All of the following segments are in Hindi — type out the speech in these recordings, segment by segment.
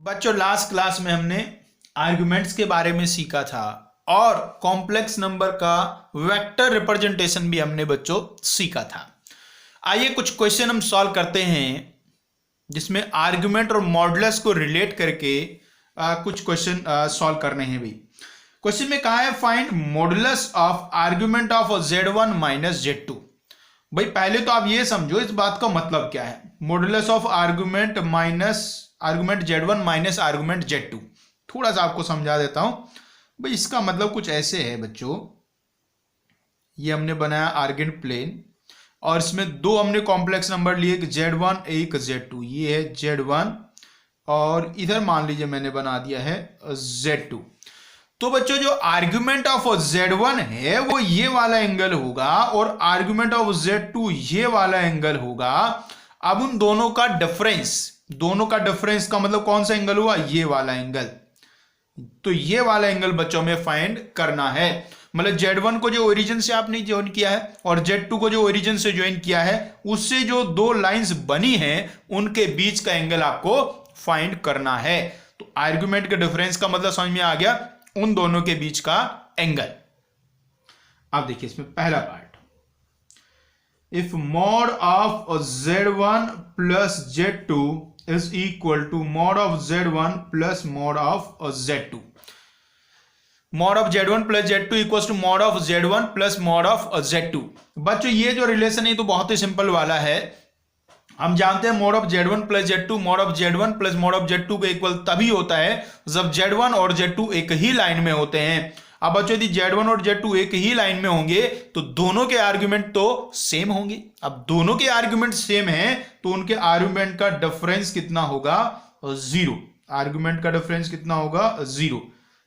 बच्चों लास्ट क्लास में हमने आर्गुमेंट्स के बारे में सीखा था और कॉम्प्लेक्स नंबर का वेक्टर रिप्रेजेंटेशन भी हमने बच्चों सीखा था। आइए कुछ क्वेश्चन हम सॉल्व करते हैं जिसमें आर्गुमेंट और मॉडुलस को रिलेट करके कुछ क्वेश्चन सॉल्व करने हैं भी। क्वेश्चन में कहा है find modulus of argument of Z1 minus Z2। भाई पहले तो आप ये समझो इस बात का मतलब क्या है। Modulus of argument Z1 minus argument Z2, थोड़ा सा आपको समझा देता हूं। भाई इसका मतलब कुछ ऐसे है बच्चों, ये हमने बनाया आर्गेंट प्लेन और इसमें दो हमने कॉम्प्लेक्स नंबर लिए, एक Z1 एक Z2। ये है Z1 और इधर मान लीजिए मैंने बना दिया है Z2। तो बच्चों जो आर्गुमेंट ऑफ Z1 है वो ये वाला एंगल होगा और आर्गुमेंट ऑफ Z2 ये वाला एंगल होगा। अब उन दोनों का डिफरेंस का मतलब कौन सा एंगल हुआ, ये वाला एंगल। तो ये वाला एंगल बच्चों में फाइंड करना है। मतलब Z1 को जो ओरिजिन से आपने ज्वाइन किया है और Z2 को जो ओरिजिन से ज्वाइन किया है, उससे जो दो लाइंस बनी हैं उनके बीच का एंगल आपको फाइंड करना है। तो आर्गुमेंट के डिफरेंस का मतलब समझ में आ गया, उन दोनों के बीच का एंगल। अब देखिए इसमें पहला part, if mod of Z1 plus Z2 is equal to mod of Z1 plus mod of Z2। Mod of Z1 plus Z2 equal to mod of Z1 plus mod of Z2। बच्चों ये जो रिलेशन है तो बहुत ही सिंपल वाला है। हम जानते हैं mod of Z1 plus Z2 mod of Z1 plus mod of Z2 के इक्वल तभी होता है जब Z1 और Z2 एक ही लाइन में होते हैं। अब बच्चों यदि Z1 और Z2 एक ही लाइन में होंगे तो दोनों के आर्गुमेंट तो सेम होंगे। अब दोनों के आर्गुमेंट सेम हैं तो उनके आर्गुमेंट का डिफरेंस कितना होगा, 0। आर्गुमेंट का डिफरेंस कितना होगा, 0।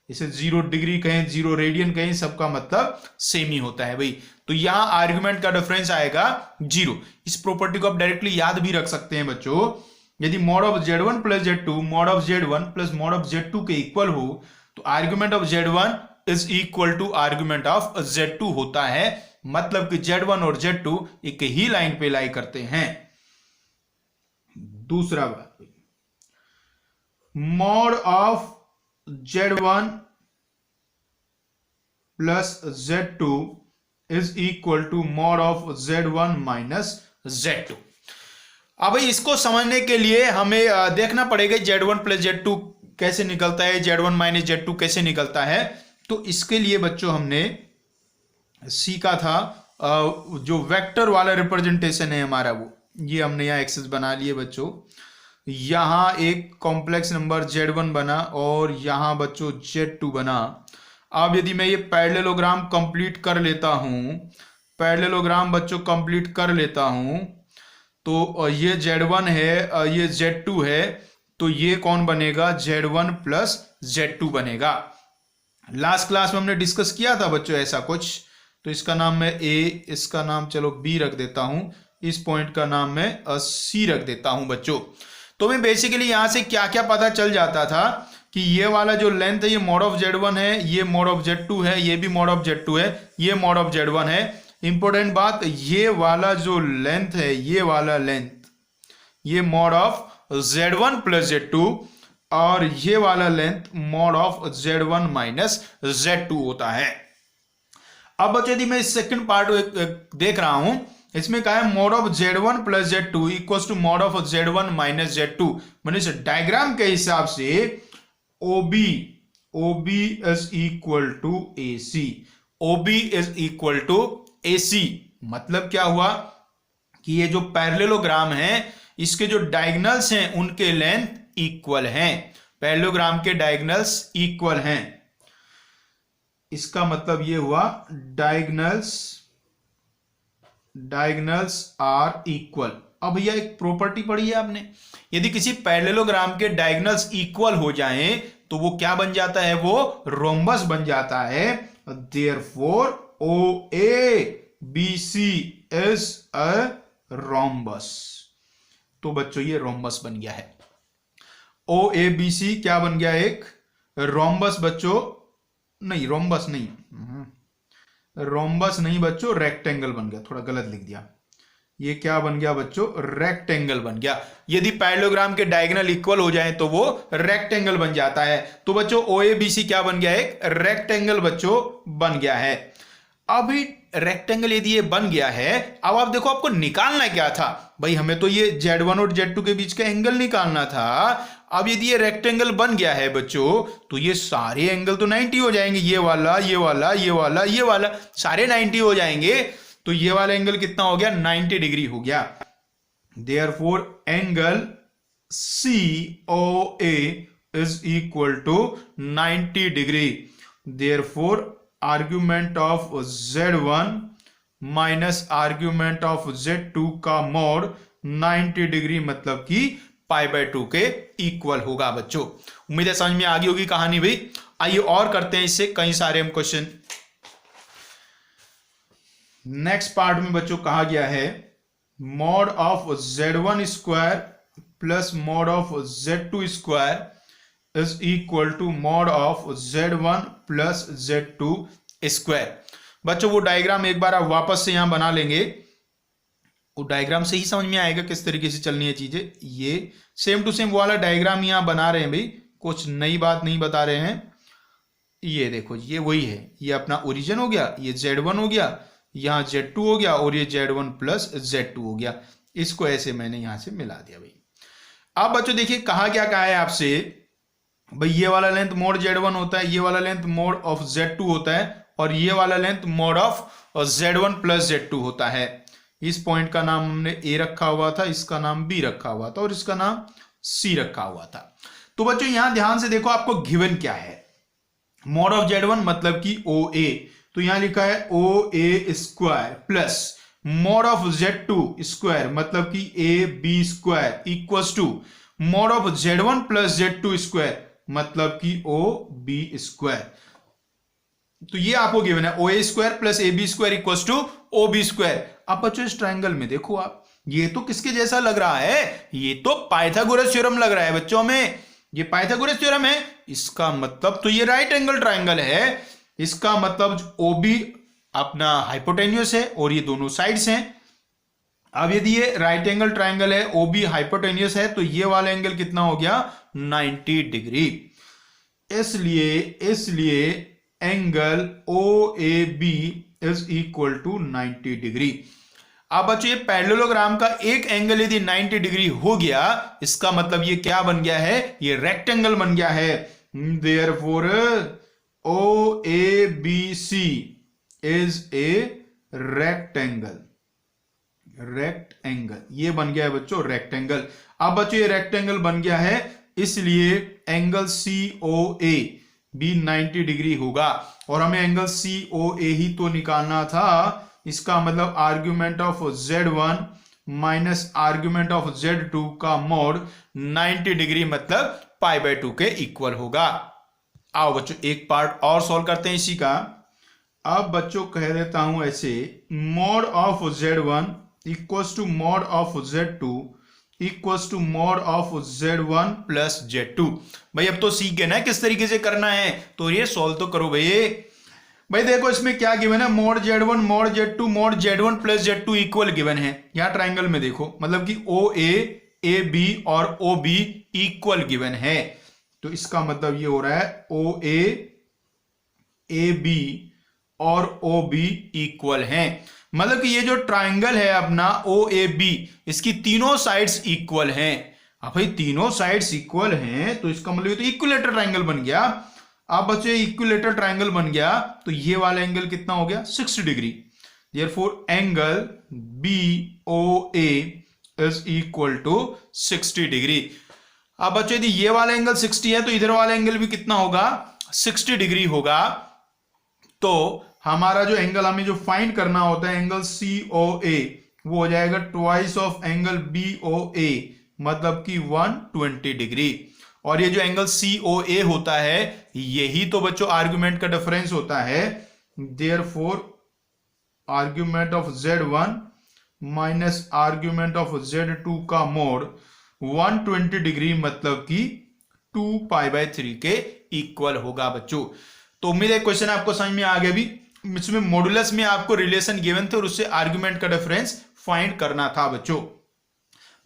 इसे 0 डिग्री कहें, 0 रेडियन कहें, सबका मतलब सेम ही होता है भाई। तो यहां आर्गुमेंट का डिफरेंस आएगा 0। इस प्रॉपर्टी को आप डायरेक्टली याद भी रख सकते हैं बच्चों। यदि mod of Z1 plus Z2 mod of Z1 plus mod of Z2 के इक्वल हो तो argument of Z1 is equal to argument of Z2 होता है। मतलब कि Z1 और Z2 एक ही लाइन पे लाई करते हैं। दूसरा बात, mod of Z1 plus Z2 is equal to mod of Z1 minus Z2। अब इसको समझने के लिए हमें देखना पड़ेगा Z1 प्लस Z2 कैसे निकलता है, Z1 माइनस Z2 कैसे निकलता है। तो इसके लिए बच्चों हमने सीखा था जो वेक्टर वाला रिप्रेजेंटेशन है हमारा, वो ये हमने यहां एक्सेस बना लिए बच्चों। यहां एक कॉम्प्लेक्स नंबर Z1 बना और यहां बच्चों Z2 बना। अब यदि मैं ये पैरेललोग्राम कंप्लीट कर लेता हूं, पैरेललोग्राम बच्चों कंप्लीट कर लेता हूं, तो ये Z1 है, ये Z2 है, तो ये कौन बनेगा, Z1 प्लस Z2 बनेगा। लास्ट क्लास में हमने डिस्कस किया था बच्चों ऐसा कुछ। तो इसका नाम मैं A, इसका नाम चलो B रख देता हूं, इस पॉइंट का नाम मैं C रख देता हूं बच्चों। तो मैं बेसिकली यहां से क्या क्या पता चल जाता था कि ये वाला जो लेंथ है ये मॉड ऑफ Z1 है, ये मॉड ऑफ Z2 है, ये भी मॉड ऑफ Z2 है, ये मॉड ऑफ Z1 है। इंपॉर्टेंट बात, ये वाला जो लेंथ है, ये वाला लेंथ ये mod of Z1 plus Z2 और ये वाला length mod of Z1 minus Z2 होता है। अब बच्चों यदि मैं इस सेकंड पार्ट देख रहा हूं, इसमें कहा है mod of Z1 plus Z2 equal to mod of Z1 minus Z2। मैंने इस डायग्राम के हिसाब से OB is equal to AC, OB is equal to AC। मतलब क्या हुआ कि ये जो पैरेललोग्राम है इसके जो डायगोनल्स हैं उनके लेंथ इक्वल हैं, पैरेललोग्राम के डायगोनल्स इक्वल हैं। इसका मतलब ये हुआ डायगोनल्स आर इक्वल। अब भैया एक प्रॉपर्टी पढ़ी है आपने, यदि किसी पैरेललोग्राम के डायगोनल्स इक्वल हो जाएं तो वो क्या बन जाता है, वो रोम्बस बन जाता है। Therefore OABC is a rhombus. तो बच्चों ये रोम्बस बन गया है। OABC क्या बन गया, एक रोम्बस बच्चों, नहीं रोम्बस नहीं, रोम्बस नहीं बच्चों, रेक्टेंगल बन गया। थोड़ा गलत लिख दिया, ये क्या बन गया बच्चों, रेक्टेंगल बन गया। यदि पैरेललोग्राम के डायगोनल इक्वल हो जाए तो वो रेक्टेंगल बन जाता है। तो बच्चों OABC क्या बन गया, एक रेक्टेंगल बच्चों बन गया है। अभी रेक्टेंगल यदि ये बन गया है, अब आप देखो आपको निकालना क्या था भाई, हमें तो ये Z1 और Z2 के बीच का एंगल निकालना था। अब यदि ये रेक्टेंगल बन गया है बच्चों, तो ये सारे एंगल तो 90 हो जाएंगे, ये वाला ये वाला ये वाला ये वाला सारे 90 हो जाएंगे। तो ये वाला एंगल कितना हो गया, 90 डिग्री हो गया। Therefore angle COA is equal to 90 degree. Therefore argument of Z1 minus argument of Z2 का मोड 90 डिग्री मतलब कि π/2 के इक्वल होगा बच्चों। उम्मीद है समझ में आ गई होगी कहानी भाई। आइए और करते हैं इससे कई सारे हम क्वेश्चन। नेक्स्ट पार्ट में बच्चों कहा गया है mod of Z1 square plus mod of Z2 square is equal to mod of Z1 plus Z2 square. बच्चों वो डायग्राम एक बार आप वापस से यहां बना लेंगे, वो डायग्राम से ही समझ में आएगा किस तरीके से चलनी है चीजें। ये सेम टू सेम वाला डायग्राम यहां बना रहे हैं भाई, कुछ नई बात नहीं बता रहे हैं। ये देखो ये वही है, ये अपना ओरिजिन हो गया, ये Z1 हो गया, यहाँ Z2 हो गया और ये Z1 प्लस Z2 हो गया। इसको ऐसे मैंने यहां से मिला दिया भाई। अब बच्चों देखिए कहा है आपसे भाई, ये वाला लेंथ मोड Z1 होता है, ये वाला लेंथ मोड ऑफ Z2 होता है और ये वाला length mode of Z1 plus Z2 होता है। इस पॉइंट का नाम हमने A रखा हुआ था, इसका नाम B रखा हुआ था और इसका नाम C रखा हुआ था। तो बच्चों यहां ध्यान से देखो आपको गिवन क्या है, मोड ऑफ Z1 मतलब कि OA, तो यहां लिखा है OA square plus mod of Z2 square मतलब कि AB square equals to mod of Z1 plus Z2 square मतलब कि OB स्क्वायर। तो ये आपको गिवन है OA square plus AB square equals to OB square. अब बच्चों इस ट्रायंगल में देखो आप, ये तो किसके जैसा लग रहा है, ये तो पाइथागोरस थ्योरम लग रहा है बच्चों में, ये पाइथागोरस थ्योरम है। इसका मतलब तो ये राइट एंगल ट्रायंगल है, इसका मतलब OB अपना हाइपोटेन्यूस है और ये दोनों साइड्स हैं। अब यदि ये राइट एंगल ट्रायंगल है, OB हाइपोटेन्यूस है, तो ये वाला एंगल कितना हो गया 90 डिग्री। इसलिए angle OAB is equal to 90 degree. अब बच्चों ये पैरेललोग्राम का एक एंगल यदि 90 डिग्री हो गया, इसका मतलब ये क्या बन गया है, ये रेक्टेंगल बन गया है। Therefore OABC is a rectangle, ये बन गया है बच्चों रेक्टेंगल। अब बच्चों ये रेक्टेंगल बन गया है, इसलिए एंगल COA भी 90 डिग्री होगा और हमें एंगल COA ही तो निकालना था। इसका मतलब argument of Z1 minus argument of Z2 का मोड 90 डिग्री मतलब π/2 के इक्वल होगा। आओ बच्चों एक पार्ट और सॉल्व करते हैं इसी का। अब बच्चों कह देता हूं ऐसे, mod of Z1 equals to mod of Z2 equals to mod of Z1 plus Z2। भाई अब तो सीख गए ना किस तरीके से करना है, तो ये सॉल्व तो करो भाई देखो इसमें क्या गिवन है, mode Z1 mode Z2 mode Z1 plus Z2 equal given है। यहां ट्राइंगल में देखो मतलब कि OA AB और OB इक्वल गिवन है, तो इसका मतलब ये हो रहा है OA AB और OB इक्वल हैं। मतलब कि ये जो ट्राइंगल है अपना OAB, इसकी तीनों साइड्स इक्वल हैं। अब भाई तीनों साइड्स इक्वल हैं तो इसका मतलब तो इक्विलेटरल ट्राइंगल बन गया। अब बच्चे इक्विलेटरल ट्राइंगल बन गया तो ये वाला एंगल कितना हो गया 60 degree. Therefore angle BOA is equal to 60 degree. अब बच्चे यदि ये वाला एंगल 60 है तो इधर वाला एंगल भी कितना होगा 60 डिग्री होगा। तो हमारा जो एंगल हमें जो फाइंड करना होता है एंगल COA वो हो जाएगा ट्वाइस ऑफ एंगल BOA मतलब कि 120 डिग्री। और ये जो एंगल COA होता है यही तो बच्चों आर्गुमेंट का डिफरेंस होता है। Therefore argument of Z1 minus argument of Z2 का मोड 120 डिग्री मतलब कि 2π/3 के इक्वल होगा बच्चों। तो उम्मीद है क्वेश्चन आपको समझ में आ गया। भी इसमें मॉडुलस में आपको रिलेशन गिवन थे और उससे आर्गुमेंट का डिफरेंस फाइंड करना था बच्चों।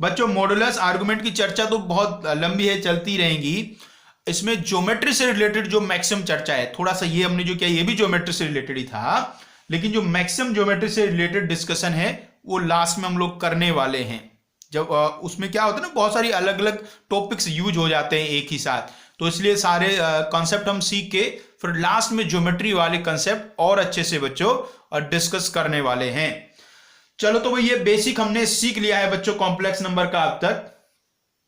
बच्चों मॉडुलस आर्गुमेंट की चर्चा तो बहुत लंबी है, चलती रहेगी। इसमें ज्योमेट्री से रिलेटेड जो मैक्सिमम चर्चा है, थोड़ा सा ये हमने जो किया ये भी ज्योमेट्री से रिलेटेड ही था, लेकिन जो मैक्सिमम ज्योमेट्री से रिलेटेड डिस्कशन है वो लास्ट में हम लोग करने वाले हैं। जब उसमें क्या होता है ना, बहुत सारी अलग अलग टॉपिक्स यूज हो जाते हैं एक ही साथ, तो इसलिए सारे कॉन्सेप्ट हम सीख के फिर लास्ट में ज्योमेट्री वाले कॉन्सेप्ट और अच्छे से बच्चों डिस्कस करने वाले हैं। चलो तो भाई ये बेसिक हमने सीख लिया है बच्चों कॉम्प्लेक्स नंबर का अब तक,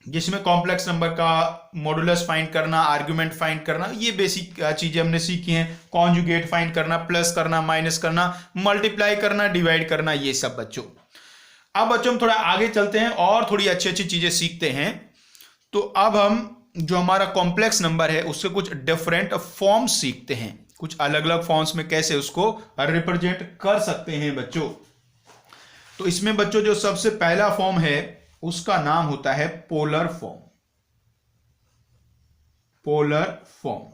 जिसमें कॉम्प्लेक्स नंबर का मॉडुलस फाइंड करना, आर्गुमेंट फाइंड करना, ये बेसिक चीजें हमने सीखी हैं। कॉन्जुगेट फाइंड करना, प्लस करना, माइनस करना, मल्टीप्लाई करना, डिवाइड करना, ये सब बच्चों। अब बच्चों हम थोड़ा आगे चलते हैं और थोड़ी अच्छी अच्छी चीजें सीखते हैं। तो अब हम जो हमारा कॉम्प्लेक्स नंबर है उसके कुछ डिफरेंट फॉर्म्स सीखते हैं, कुछ अलग अलग फॉर्म्स में कैसे उसको रिप्रेजेंट कर सकते हैं बच्चों। तो इसमें बच्चों जो सबसे पहला फॉर्म है उसका नाम होता है पोलर फॉर्म। पोलर फॉर्म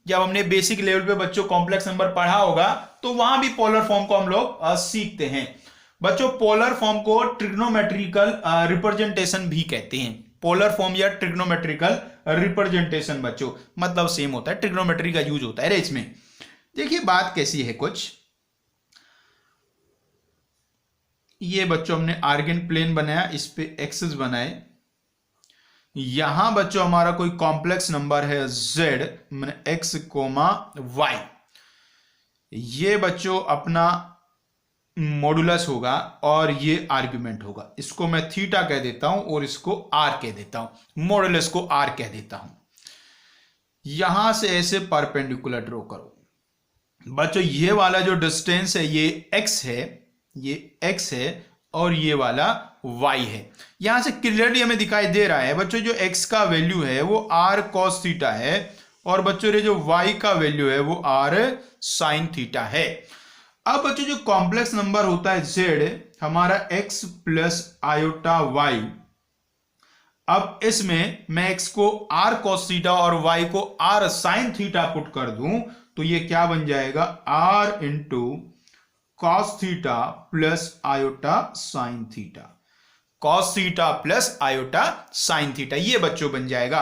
जब हमने बेसिक लेवल पे बच्चों कॉम्प्लेक्स नंबर पढ़ा होगा तो वहां भी पोलर फॉर्म को हम लोग सीखते हैं बच्चों। पोलर फॉर्म को ट्रिग्नोमेट्रिकल रिप्रेजेंटेशन भी कहते हैं। पोलर फॉर्म या ट्रिग्नोमेट्रिकल रिप्रेजेंटेशन बच्चों मतलब सेम होता है, ट्रिग्नोमेट्री का यूज होता है इसमें। देखिए बात कैसी है कुछ, ये बच्चों हमने आर्गन प्लेन बनाया, इस पे एक्सेस बनाए, यहां बच्चों हमारा कोई कॉम्प्लेक्स नंबर है z मैंने x कोमा y, ये बच्चों अपना मॉडुलस होगा और ये आर्गुमेंट होगा। इसको मैं थीटा कह देता हूं और इसको r कह देता हूं, मॉडुलस को r कह देता हूं। यहां से ऐसे परपेंडिकुलर ड्रॉ करो बच्चों, ये वाला जो डिस्टेंस है ये x है, ये x है और ये वाला y है। यहां से क्लियरली हमें दिखाई दे रहा है बच्चों जो x का वैल्यू है वो r cos थीटा है और बच्चों ये जो y का वैल्यू है वो r sin थीटा है। अब बच्चों जो कॉम्प्लेक्स नंबर होता है z हमारा x प्लस आयोटा y, अब इसमें मैं x को r cos थीटा और y को r sin थीटा पुट कर दूं तो ये क्या बन जाएगा, r into cos theta plus iota sine theta, cos theta plus iota sine theta, ये बच्चों बन जाएगा।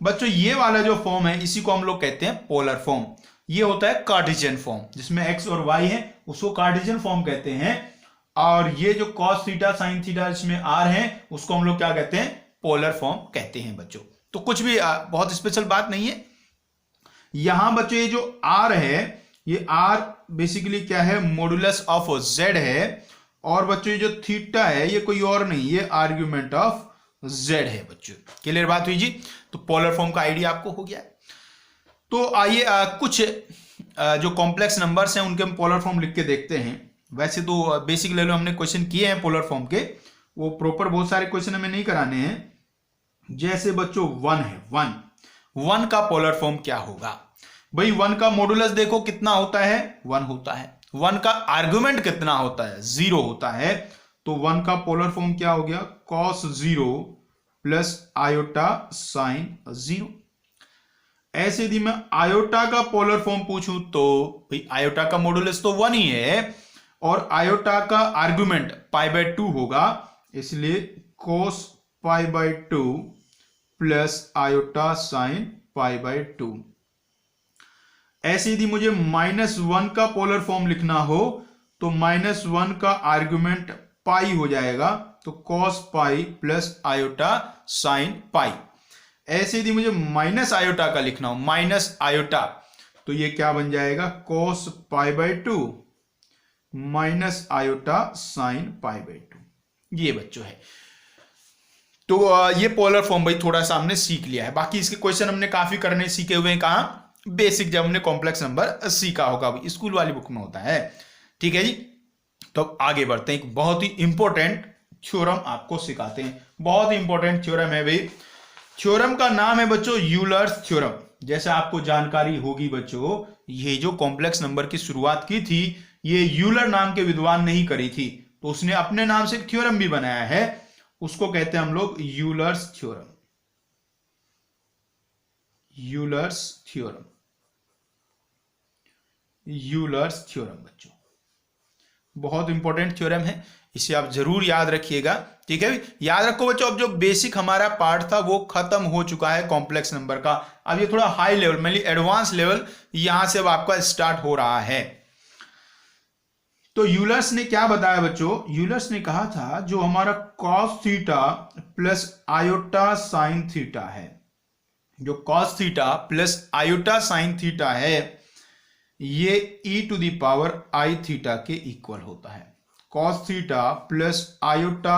बच्चों ये वाला जो फॉर्म है इसी को हम लोग कहते हैं पोलर फॉर्म। ये होता है कार्टेशियन फॉर्म, जिसमें x और y है उसको कार्टेशियन फॉर्म कहते हैं, और ये जो cos थीटा साइन थीटा इसमें r है उसको हम लोग क्या कहते हैं, पोलर फॉर्म कहते हैं बच्चों। तो कुछ भी बहुत स्पेशल बात नहीं है। यहां बच्चों ये जो r है ये r बेसिकली क्या है, मॉडुलस ऑफ z है, और बच्चों ये जो थीटा है ये कोई और नहीं, ये आर्ग्यूमेंट ऑफ z है बच्चों। क्लियर बात हुई जी। तो पोलर फॉर्म का आइडिया आपको हो गया। तो आइए कुछ जो कॉम्प्लेक्स नंबर्स हैं उनके हम पोलर फॉर्म लिख के देखते हैं। वैसे तो बेसिक लेवल हमने क्वेश्चन किए हैं पोलर फॉर्म के, वो प्रॉपर बहुत सारे क्वेश्चन हमें नहीं कराने हैं। जैसे बच्चों 1 है, 1 का पोलर फॉर्म क्या होगा भाई, 1 का मॉडुलस देखो कितना होता है, 1 होता है। 1 का आर्गुमेंट कितना होता है, 0 होता है। तो 1 का पोलर फॉर्म क्या हो गया, cos 0 प्लस आयोटा साइन 0। ऐसे यदि मैं आयोटा का पोलर फॉर्म पूछूं तो भाई आयोटा का मॉडुलस तो 1 ही है और आयोटा का आर्गुमेंट π/2 होगा, इसलिए cos π/2 प्लस आयोटा साइन π/2। ऐसे यदि मुझे -1 का पोलर फॉर्म लिखना हो तो -1 का आर्गुमेंट पाई हो जाएगा, तो cos pi plus iota sine pi. ऐसे यदि मुझे माइनस आयोटा का लिखना हो, माइनस आयोटा, तो ये क्या बन जाएगा, cos π/2 माइनस आयोटा साइन π/2। ये बच्चों है। तो ये पोलर फॉर्म भाई थोड़ा सा हमने सीख लिया है। बाकी इसके क्वेश्चन हमने काफी करने सीखे हुए हैं, कहां, बेसिक जब हमने कॉम्प्लेक्स नंबर सीखा होगा, स्कूल वाली बुक में होता है। ठीक है जी। तो अब आगे बढ़ते हैं, एक बहुत ही इंपॉर्टेंट थ्योरम आपको सिखाते हैं। बहुत ही इंपॉर्टेंट थ्योरम है भाई। थ्योरम का नाम है बच्चों यूलर्स थ्योरम। जैसे आपको जानकारी होगी बच्चों, ये जो कॉम्प्लेक्स नंबर की शुरुआत की थी ये यूलर नाम के विद्वान ने ही करी थी, तो उसने अपने नाम से एक थ्योरम भी बनाया है, उसको कहते हैं हम लोग Euler's theorem. Euler's theorem, Euler's theorem बच्चों। बहुत इंपॉर्टेंट थ्योरम है, इसे आप जरूर याद रखिएगा। ठीक है, याद रखो बच्चों, अब जो बेसिक हमारा पार्ट था वो खत्म हो चुका है कॉम्प्लेक्स नंबर का। अब ये थोड़ा high level, mainly advance level यहां से अब आपका स्टार्ट हो रहा है। तो यूलर्स ने क्या बताया बच्चों, यूलर्स ने कहा था जो हमारा cos theta plus iota sine theta है, जो cos theta plus iota sine theta है, ये e to the power I theta के इक्वल होता है। Cos theta plus iota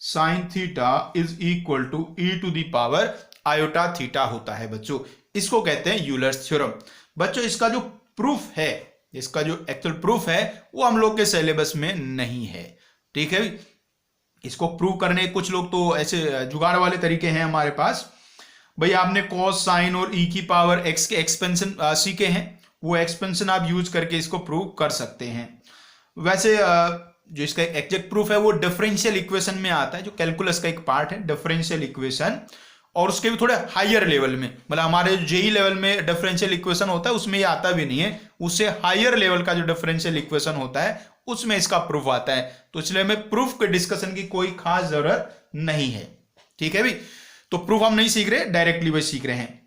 sine theta is equal to e to the power iota theta होता है बच्चों। इसको कहते हैं यूलर्स थ्योरम। बच्चों इसका जो प्रूफ है, इसका जो एक्चुअल प्रूफ है वो हम लोग के सिलेबस में नहीं है। ठीक है, इसको प्रूव करने कुछ लोग तो ऐसे जुगाड़ वाले तरीके हैं हमारे पास। भाई आपने कॉस साइन और e की पावर x के एक्सपेंशन सीखे हैं, वो एक्सपेंशन आप यूज करके इसको प्रूव कर सकते हैं। वैसे जो इसका एग्जैक्ट प्रूफ है वो डिफरेंशियल इक्वेशन में आता है, जो कैलकुलस का एक पार्ट है डिफरेंशियल इक्वेशन, और उसके भी थोड़े हायर लेवल में, मतलब हमारे जेई लेवल में डिफरेंशियल इक्वेशन होता है उसमें ये आता भी नहीं है, उससे हायर लेवल का जो डिफरेंशियल इक्वेशन होता है उसमें इसका प्रूफ आता है। तो इसलिए हमें प्रूफ के डिस्कशन की कोई खास जरूरत नहीं है। ठीक है भी, तो प्रूफ हम नहीं सीख रहे, डायरेक्टली वही सीख रहे हैं।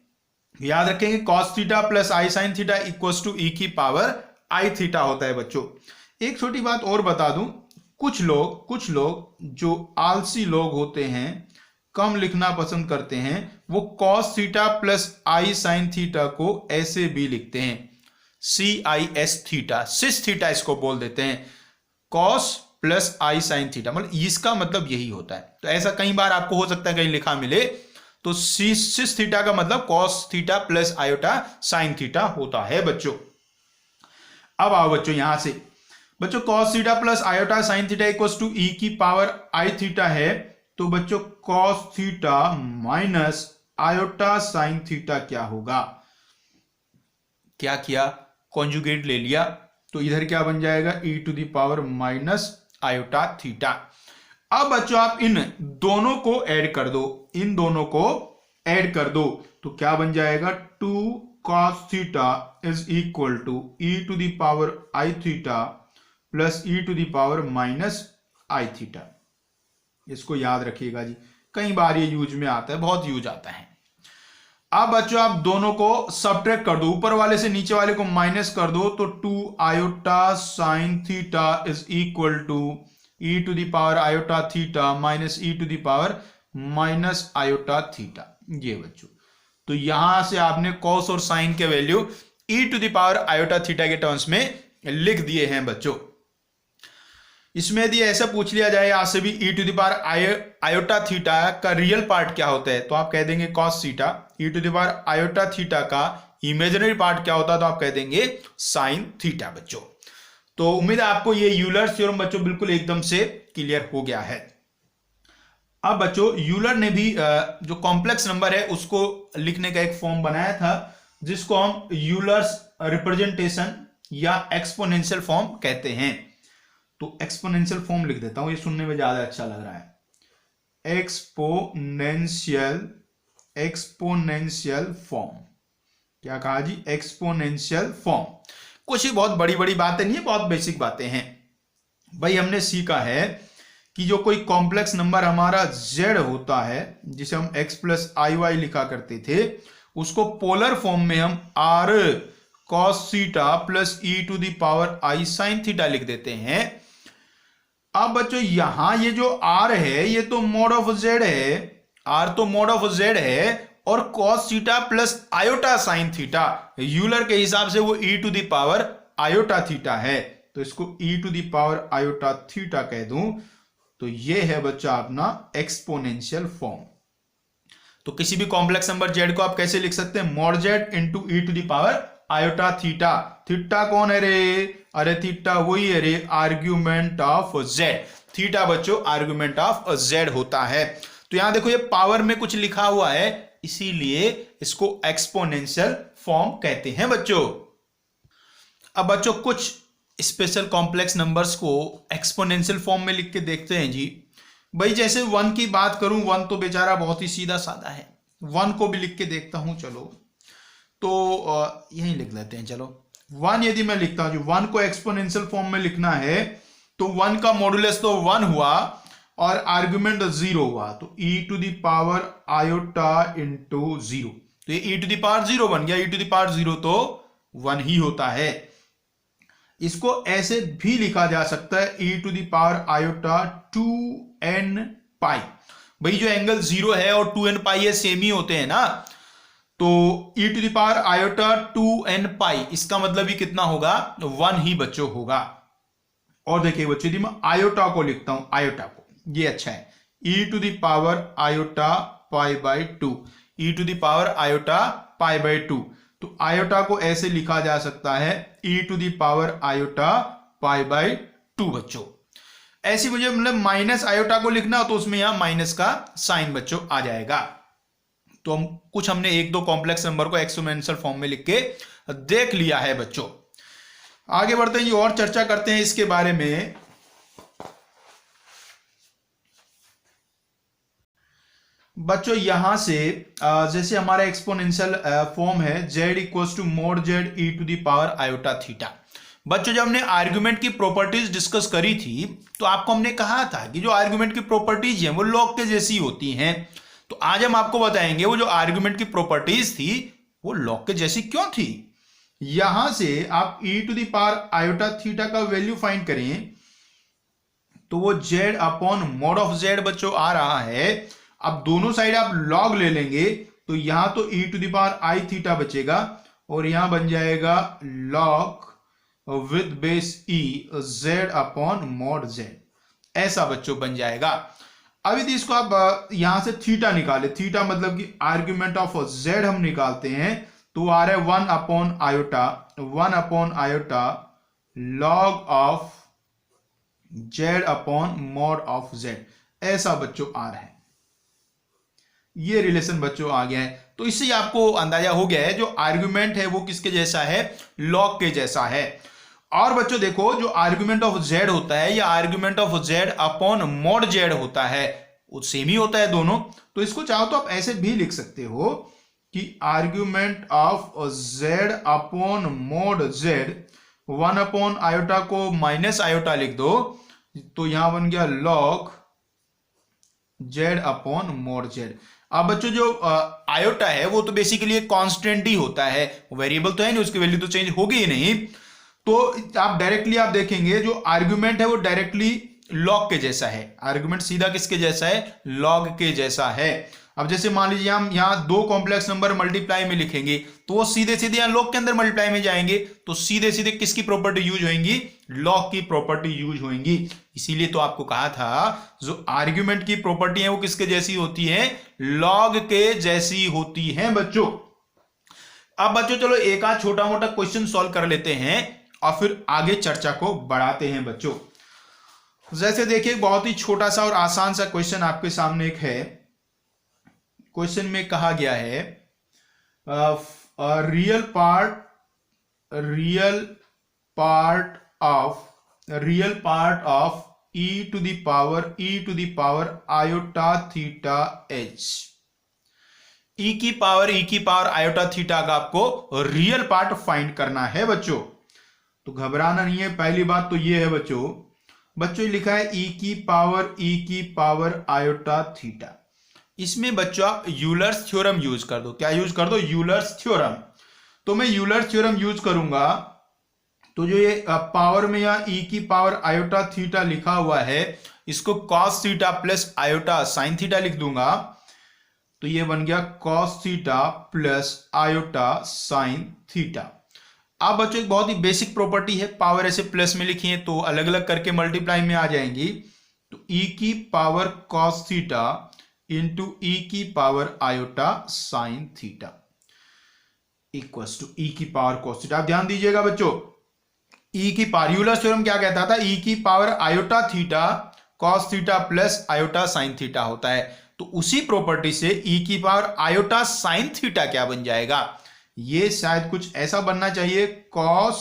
याद रखेंगे cos theta plus I sine theta equals to E की पावर आई थीटा होता है बच्चों। एक छोटी बात और बता दूं, कुछ लोग जो आलसी लोग होते हैं, कम लिखना पसंद करते हैं, वो cos theta plus I sine theta को ऐसे भी लिखते हैं, CIS थीटा, सिस थीटा इसको बोल देते हैं, cos plus I sine theta, मतलब इसका मतलब यही होता है। तो ऐसा कई बार आपको हो सकता है कहीं लिखा मिले, तो सिस थीटा का मतलब cos theta plus iota sine theta होता है बच्चों। अब आओ बच्चों यहां से, बच्चों cos theta plus iota sine theta equals to E की पावर आई थीटा है, तो बच्चों cos theta minus iota sine theta क्या होगा, क्या किया, कॉन्जुगेट ले लिया, तो इधर क्या बन जाएगा e to the power minus iota theta. अब बच्चों आप इन दोनों को ऐड कर दो, इन दोनों को ऐड कर दो, तो क्या बन जाएगा 2 cos theta is equal to e to the power I theta plus e to the power minus i theta. इसको याद रखिएगा जी, कई बार ये यूज में आता है, बहुत यूज आता है। अब बच्चों आप दोनों को सब्ट्रैक्ट कर दो, ऊपर वाले से नीचे वाले को माइनस कर दो, तो 2 iota sine theta is equal to e to the power iota theta minus e to the power minus iota theta. ये बच्चों, तो यहां से आपने कॉस और साइन के value e to the power iota theta के टर्म्स में लिख दिए हैं बच्चों। इसमें यदि ऐसा पूछ लिया जाए आज से भी e to the power iota theta का रियल पार्ट क्या होता है, तो आप कह देंगे cos theta. e to the power iota theta का इमेजिनरी पार्ट क्या होता है, तो आप कह देंगे साइन थीटा बच्चों। तो उम्मीद है आपको ये यूलर थ्योरम बच्चों बिल्कुल एकदम से क्लियर हो गया है। अब बच्चों यूलर ने भी जो कॉम्प्लेक्स नंबर है उसको लिखने का एक फॉर्म बनाया था, जिसको हम यूलर्स रिप्रेजेंटेशन या एक्सपोनेंशियल फॉर्म कहते हैं। तो एक्सपोनेंशियल फॉर्म लिख देता हूं, ये सुनने में ज्यादा अच्छा लग रहा है। एक्सपोनेंशियल फॉर्म, क्या कहा जी, एक्सपोनेंशियल फॉर्म। कुछ ही बहुत बड़ी बड़ी बातें नहीं है, बहुत बेसिक बातें हैं। भाई हमने सीखा है कि जो कोई कॉम्प्लेक्स नंबर हमारा z होता है, जिसे हम x प्लस आई वाई लिखा करते थे, उसको पोलर फॉर्म में हम r cos theta plus e to the power i sin theta लिख देते हैं। अब बच्चों यहां ये जो r है ये तो मॉड ऑफ z है, r तो मॉड ऑफ z है, और cos theta plus iota sine theta Euler के हिसाब से वो e to the power iota theta है, तो इसको e to the power iota theta कह दूं, तो ये है बच्चा अपना एक्सपोनेंशियल फॉर्म। तो किसी भी कॉम्प्लेक्स नंबर z को आप कैसे लिख सकते हैं, mod z into e to the power iota theta. Theta कौन है रे, अरे थीटा वही है रे, आर्ग्यूमेंट ऑफ z। थीटा बच्चों आर्ग्यूमेंट ऑफ z होता है। तो यहां देखो ये पावर में कुछ लिखा हुआ है, इसीलिए इसको एक्सपोनेंशियल फॉर्म कहते हैं बच्चों। अब बच्चों कुछ स्पेशल कॉम्प्लेक्स नंबर्स को एक्सपोनेंशियल फॉर्म में लिख के देखते हैं जी। भाई जैसे 1 की बात करूं, 1 तो बेचारा बहुत ही सीधा साधा है, 1 को भी लिख के देखता हूं। चलो तो यहीं लिख लेते हैं, चलो 1 यदि मैं लिखता हूं, 1 को एक्सपोनेंशियल फॉर्म में लिखना है तो 1 का मॉडुलस तो 1 हुआ और आर्गुमेंट 0 हुआ, तो e to the power iota into 0, तो ये e टू द पावर 0 बन गया। e टू द पावर 0 तो 1 ही होता है। इसको ऐसे भी लिखा जा सकता है e to the power iota 2n pi. भाई जो एंगल 0 है और 2n पाई है सेम ही होते हैं ना, तो e to the power iota 2n pi, इसका मतलब ही कितना होगा, 1 ही बच्चों होगा। और देखिए बच्चों यदि मैं आयोटा को लिखता हूं, आयोटा को, ये अच्छा है, e to the power iota pi by 2, e to the power iota pi by 2, तो आयोटा को ऐसे लिखा जा सकता है e to the power iota pi by 2 बच्चों। ऐसी मुझे मतलब माइनस आयोटा को लिखना हो तो उसमें यहां माइनस का साइन बच्चों आ जाएगा। तो हमने एक दो कॉम्प्लेक्स नंबर को एक्सपोनेंशियल फॉर्म में लिख के देख लिया है बच्चों। आगे बढ़ते हैं जी और चर्चा करते हैं इसके बारे में। बच्चों यहां से जैसे हमारा एक्सपोनेंशियल फॉर्म है z equals to mod z e to the power iota theta. बच्चों जब हमने आर्गुमेंट की प्रॉपर्टीज डिस्कस करी थी तो आपको हमने कहा था कि जो आर्गुमेंट की प्रॉपर्टीज हैं वो लॉग के जैसी होती हैं। तो आज हम आपको बताएंगे वो जो आर्गुमेंट की प्रॉपर्टीज थी वो लॉग के जैसी क्यों थी। यहां से आप e to the power iota theta का वैल्यू फाइंड करें तो वो z upon mod of z बच्चों आ रहा है। अब दोनों साइड आप लॉग ले लेंगे तो यहां तो e to the power I theta बचेगा और यहां बन जाएगा log with base e z upon mod z, ऐसा बच्चों बन जाएगा। अब यदि इसको आप यहां से थीटा निकाले, थीटा मतलब कि आर्ग्यूमेंट ऑफ z हम निकालते हैं तो आ रहा है 1 upon iota log of z upon mod of z, ऐसा बच्चों आ रहा है। ये रिलेशन बच्चों आ गया है। तो इससे आपको अंदाजा हो गया है जो आर्गुमेंट है वो किसके जैसा है, लॉग के जैसा है। और बच्चों देखो जो आर्गुमेंट ऑफ z होता है या argument of z upon mod z होता है वो सेम ही होता है दोनों। तो इसको चाहो तो आप ऐसे भी लिख सकते हो कि argument of z upon mod z, 1 upon iota को माइनस आयोटा लिख दो तो यहां बन गया log z upon mod z। अब बच्चों जो आयोटा है वो तो बेसिकली एक कांस्टेंट ही होता है, वेरिएबल तो है नहीं, उसकी वैल्यू तो चेंज होगी ही नहीं। तो आप डायरेक्टली आप देखेंगे जो आर्गुमेंट है वो डायरेक्टली लॉग के जैसा है। आर्गुमेंट सीधा किसके जैसा है, लॉग के जैसा है। अब जैसे मान लीजिए हम यहाँ दो कॉम्प्लेक्स नंबर मल्टीप्लाई में लिखेंगे तो वो सीधे सीधे यहाँ लॉग के अंदर मल्टीप्लाई में जाएंगे तो सीधे सीधे किसकी प्रॉपर्टी यूज होंगी, लॉग की प्रॉपर्टी यूज होंगी। इसीलिए तो आपको कहा था जो आर्ग्यूमेंट की प्रॉपर्टी है वो किसके जैसी होती है, लॉग के जैसी होती है बच्चों। अब बच्चों चलो एक आध छोटा मोटा क्वेश्चन सॉल्व कर लेते हैं और फिर आगे चर्चा को बढ़ाते हैं बच्चों। जैसे देखिए बहुत ही छोटा सा और आसान सा क्वेश्चन आपके सामने एक है। क्वेश्चन में कहा गया है real part of e to the power iota theta h। e की पावर आयोटा थीटा का आपको रियल पार्ट फाइंड करना है बच्चों। तो घबराना नहीं है, पहली बात तो ये है बच्चों लिखा है e की पावर आयोटा थीटा। इसमें बच्चों आप यूलर्स थ्योरम यूज कर दो। क्या यूज कर दो, यूलर्स थ्योरम। तो मैं यूलर्स थ्योरम यूज करूंगा तो जो ये पावर में यहाँ e की पावर आयोटा थीटा लिखा हुआ है इसको cos theta plus iota sine theta लिख दूंगा तो ये बन गया cos theta plus iota sine theta. अब बच्चों एक बहुत ही बेसिक प्रॉपर्टी है, पावर ऐसे प्लस में लिखी है तो अलग अलग करके मल्टीप्लाई में आ जाएंगी। तो e की power cos theta into e की power iota sine theta equals to e की पावर cos थीटा। आप ध्यान दीजिएगा बच्चों, e की पावर यूलर्स थ्योरम क्या कहता था, e की power iota theta cos theta plus iota sine theta होता है। तो उसी प्रॉपर्टी से e की पावर आयोटा साइन थीटा क्या बन जाएगा, ये शायद कुछ ऐसा बनना चाहिए cos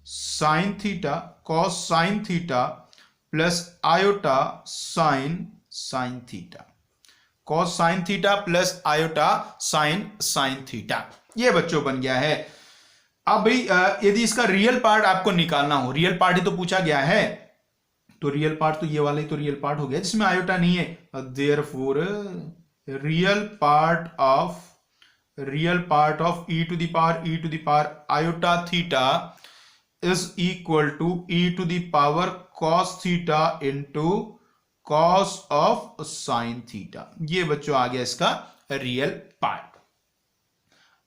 sine theta plus iota sine theta, cos sine theta plus iota sine theta. ये बच्चों बन गया है। अब भाई यदि इसका रियल पार्ट आपको निकालना हो, रियल पार्ट ही तो पूछा गया है, तो रियल पार्ट तो ये वाला ही तो रियल पार्ट हो गया जिसमें आयोटा नहीं है। Therefore real part of e to the power iota theta is equal to e to the power cos theta into cos of sin theta. ये बच्चों आ गया इसका रियल पार्ट।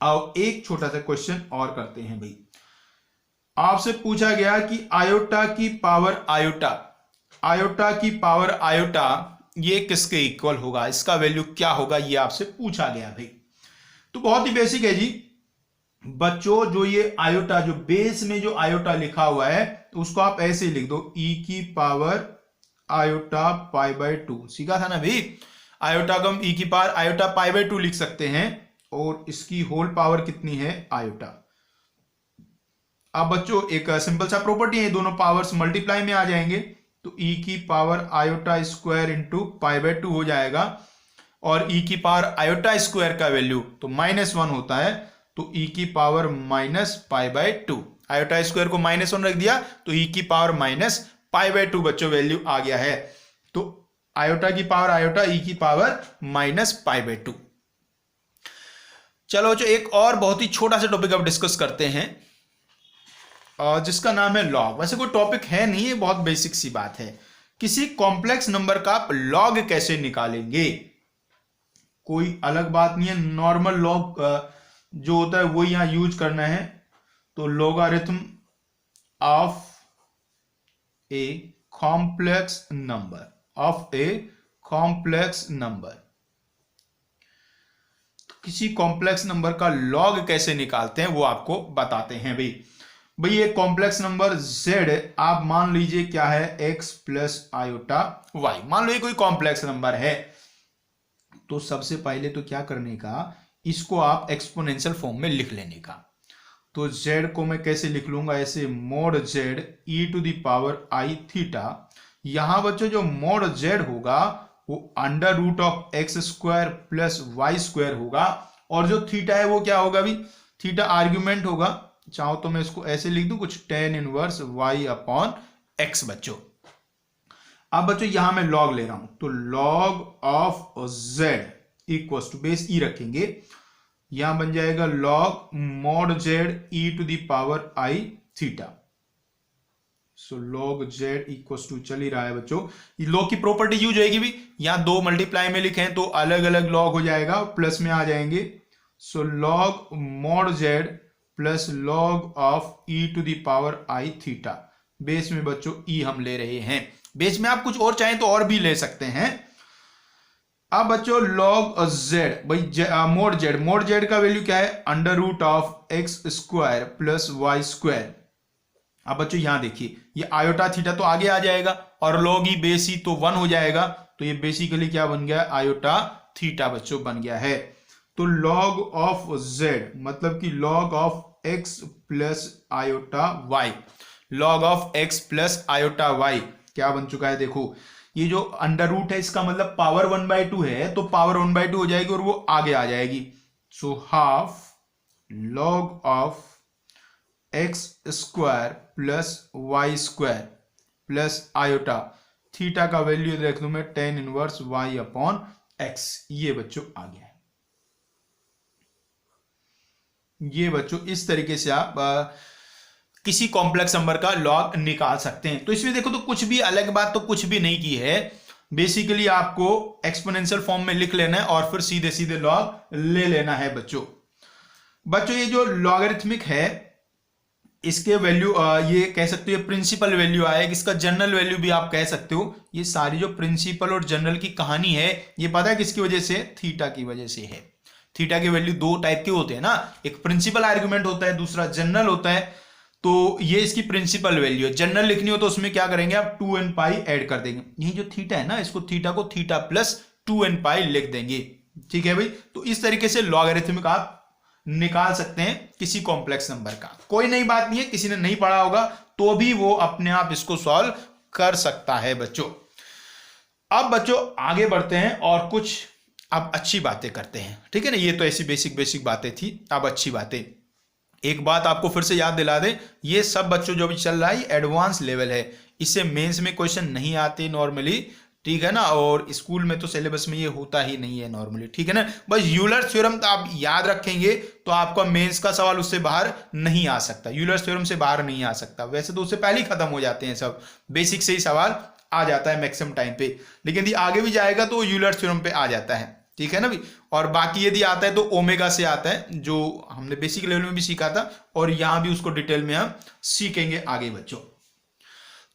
अब एक छोटा सा क्वेश्चन और करते हैं भाई। आपसे पूछा गया कि आयोटा की पावर आयोटा ये किसके इक्वल होगा, इसका वैल्यू क्या होगा, ये आपसे पूछा गया भाई। तो बहुत ही बेसिक है जी बच्चों, जो ये आयोटा, जो बेस में जो आयोटा लिखा हुआ है उसको आप ऐसे ही लिख दो, e की पावर आयोटा पाई बाय 2। सीखा था ना भाई, आयोटा को हम e की पावर आयोटा पाई बाय 2 लिख सकते हैं और इसकी होल पावर कितनी है आयोटा। अब बच्चों एक सिंपल सा प्रॉपर्टी है, दोनों पावर्स मल्टीप्लाई में आ जाएंगे तो e की power iota square into pi by 2 हो जाएगा और e की पावर आयोटा स्क्वायर का वैल्यू तो -1 होता है, तो e की power minus pi by 2, iota square को -1 रख दिया तो e की पावर माइनस पाई बाय 2 बच्चों वैल्यू आ गया है। तो आयोटा की पावर आयोटा, e की पावर माइनस पाई बाय 2। चलो बच्चों एक और बहुत ही छोटा सा टॉपिक अब डिस्कस करते हैं जिसका नाम है लॉग। वैसे कोई टॉपिक है नहीं, है बहुत बेसिक सी बात है। किसी कॉम्प्लेक्स नंबर का आप लॉग कैसे निकालेंगे, कोई अलग बात नहीं है, नॉर्मल लॉग जो होता है वो यहां यूज करना है। तो logarithm of a complex number, किसी कॉम्प्लेक्स नंबर का लॉग कैसे निकालते हैं वो आपको बताते हैं भाई। ये कॉम्प्लेक्स नंबर z आप मान लीजिए क्या है x प्लस आयोटा y, मान लो ये कोई कॉम्प्लेक्स नंबर है। तो सबसे पहले तो क्या करने का, इसको आप एक्सपोनेंशियल फॉर्म में लिख लेने का। तो z को मैं कैसे लिख लूंगा, ऐसे mod z e to the power i theta. यहां बच्चों जो मोड z होगा वो under root of X square plus Y square होगा, और जो थीटा है वो क्या होगा भी, थीटा आर्ग्यूमेंट होगा। चाहो तो मैं इसको ऐसे लिख दूं कुछ tan inverse y upon x बच्चों। अब बच्चों यहां मैं लॉग ले रहा हूं तो log of z equals to base e रखेंगे, यहां बन जाएगा log mod z e to the power i theta. So log z equals to चल ही रहा है बच्चों, लॉग की प्रॉपर्टी यूज होगी भी, यहां 2 मल्टीप्लाई में लिखें तो अलग अलग लॉग हो जाएगा, प्लस में आ जाएंगे। So log mod z plus log of e to the power i theta. Base में बच्चों e हम ले रहे हैं, बेस में आप कुछ और चाहें तो और भी ले सकते हैं। अब बच्चों लॉग z भाई मोड z का वैल्यू क्या है, under root of X square plus Y square. अब बच्चों यहां देखिए ये आयोटा थीटा तो आगे आ जाएगा और लॉग ई बेस ई तो 1 हो जाएगा, तो ये बेसिकली क्या बन गया, आयोटा थीटा बच्चों बन गया है। तो लॉग ऑफ z मतलब कि log of x plus iota y, log of x plus iota y क्या बन चुका है, देखो ये जो अंडर रूट है इसका मतलब पावर 1/2 है, तो पावर 1/2 हो जाएगी और वो आगे आ जाएगी। So half log of X square plus Y square plus iota theta का वैल्यू देख लू मैं tan inverse y upon x, ये बच्चों आ गया है। ये बच्चों इस तरीके से आप किसी कॉम्प्लेक्स नंबर का लॉग निकाल सकते हैं। तो इसमें देखो तो कुछ भी अलग बात तो कुछ भी नहीं की है, बेसिकली आपको एक्सपोनेंशियल फॉर्म में लिख लेना है और फिर सीधे सीधे लॉग ले लेना है बच्चों। ये जो लॉगरिथमिक है इसके वैल्यू ये कह सकते हो प्रिंसिपल वैल्यू आएगी, इसका जनरल वैल्यू भी आप कह सकते हो। ये सारी जो प्रिंसिपल और जनरल की कहानी है ये पता है किसकी वजह से, थीटा की वजह से है। थीटा के वैल्यू 2 टाइप के होते हैं ना, एक प्रिंसिपल आर्गुमेंट होता है, दूसरा जनरल होता है। तो ये इसकी प्रिंसिपल वैल्यू है, जनरल लिखनी हो तो उसमें क्या करेंगे आप 2n पाई ऐड कर देंगे। यही जो थीटा है ना, इसको थीटा को थीटा प्लस 2n पाई लिख देंगे, ठीक है भाई। तो इस तरीके से लॉगरिथमिक आप निकाल सकते हैं किसी कॉम्प्लेक्स नंबर का। कोई नई बात नहीं है, किसी ने नहीं पढ़ा होगा तो भी वो अपने आप इसको सॉल्व कर सकता है बच्चों। अब बच्चों आगे बढ़ते हैं और कुछ अब अच्छी बातें करते हैं, ठीक है ना। ये तो ऐसी बेसिक बातें थी, अब अच्छी बातें। एक बात आपको फिर से याद दिला दे, ये सब बच्चों जो भी चल रहा है एडवांस लेवल है, इससे मेंस में क्वेश्चन नहीं आते नॉर्मली, ठीक है ना। और स्कूल में तो सिलेबस में ये होता ही नहीं है नॉर्मली, ठीक है ना। बस यूलर थ्योरम तो आप याद रखेंगे तो आपका मेंस का सवाल उससे बाहर नहीं आ सकता, यूलर थ्योरम से बाहर नहीं आ सकता। वैसे तो उससे पहले ही खत्म हो जाते हैं सब, बेसिक से ही सवाल आ जाता है मैक्सिमम टाइम पे, लेकिन यदि आगे भी जाएगा तो यूलर थ्योरम पे आ जाता है, ठीक है ना भी। और बाकी यदि आता है तो ओमेगा से आता है, जो हमने बेसिक लेवल में भी सीखा था, और यहां भी उसको डिटेल में हम सीखेंगे आगे बच्चों।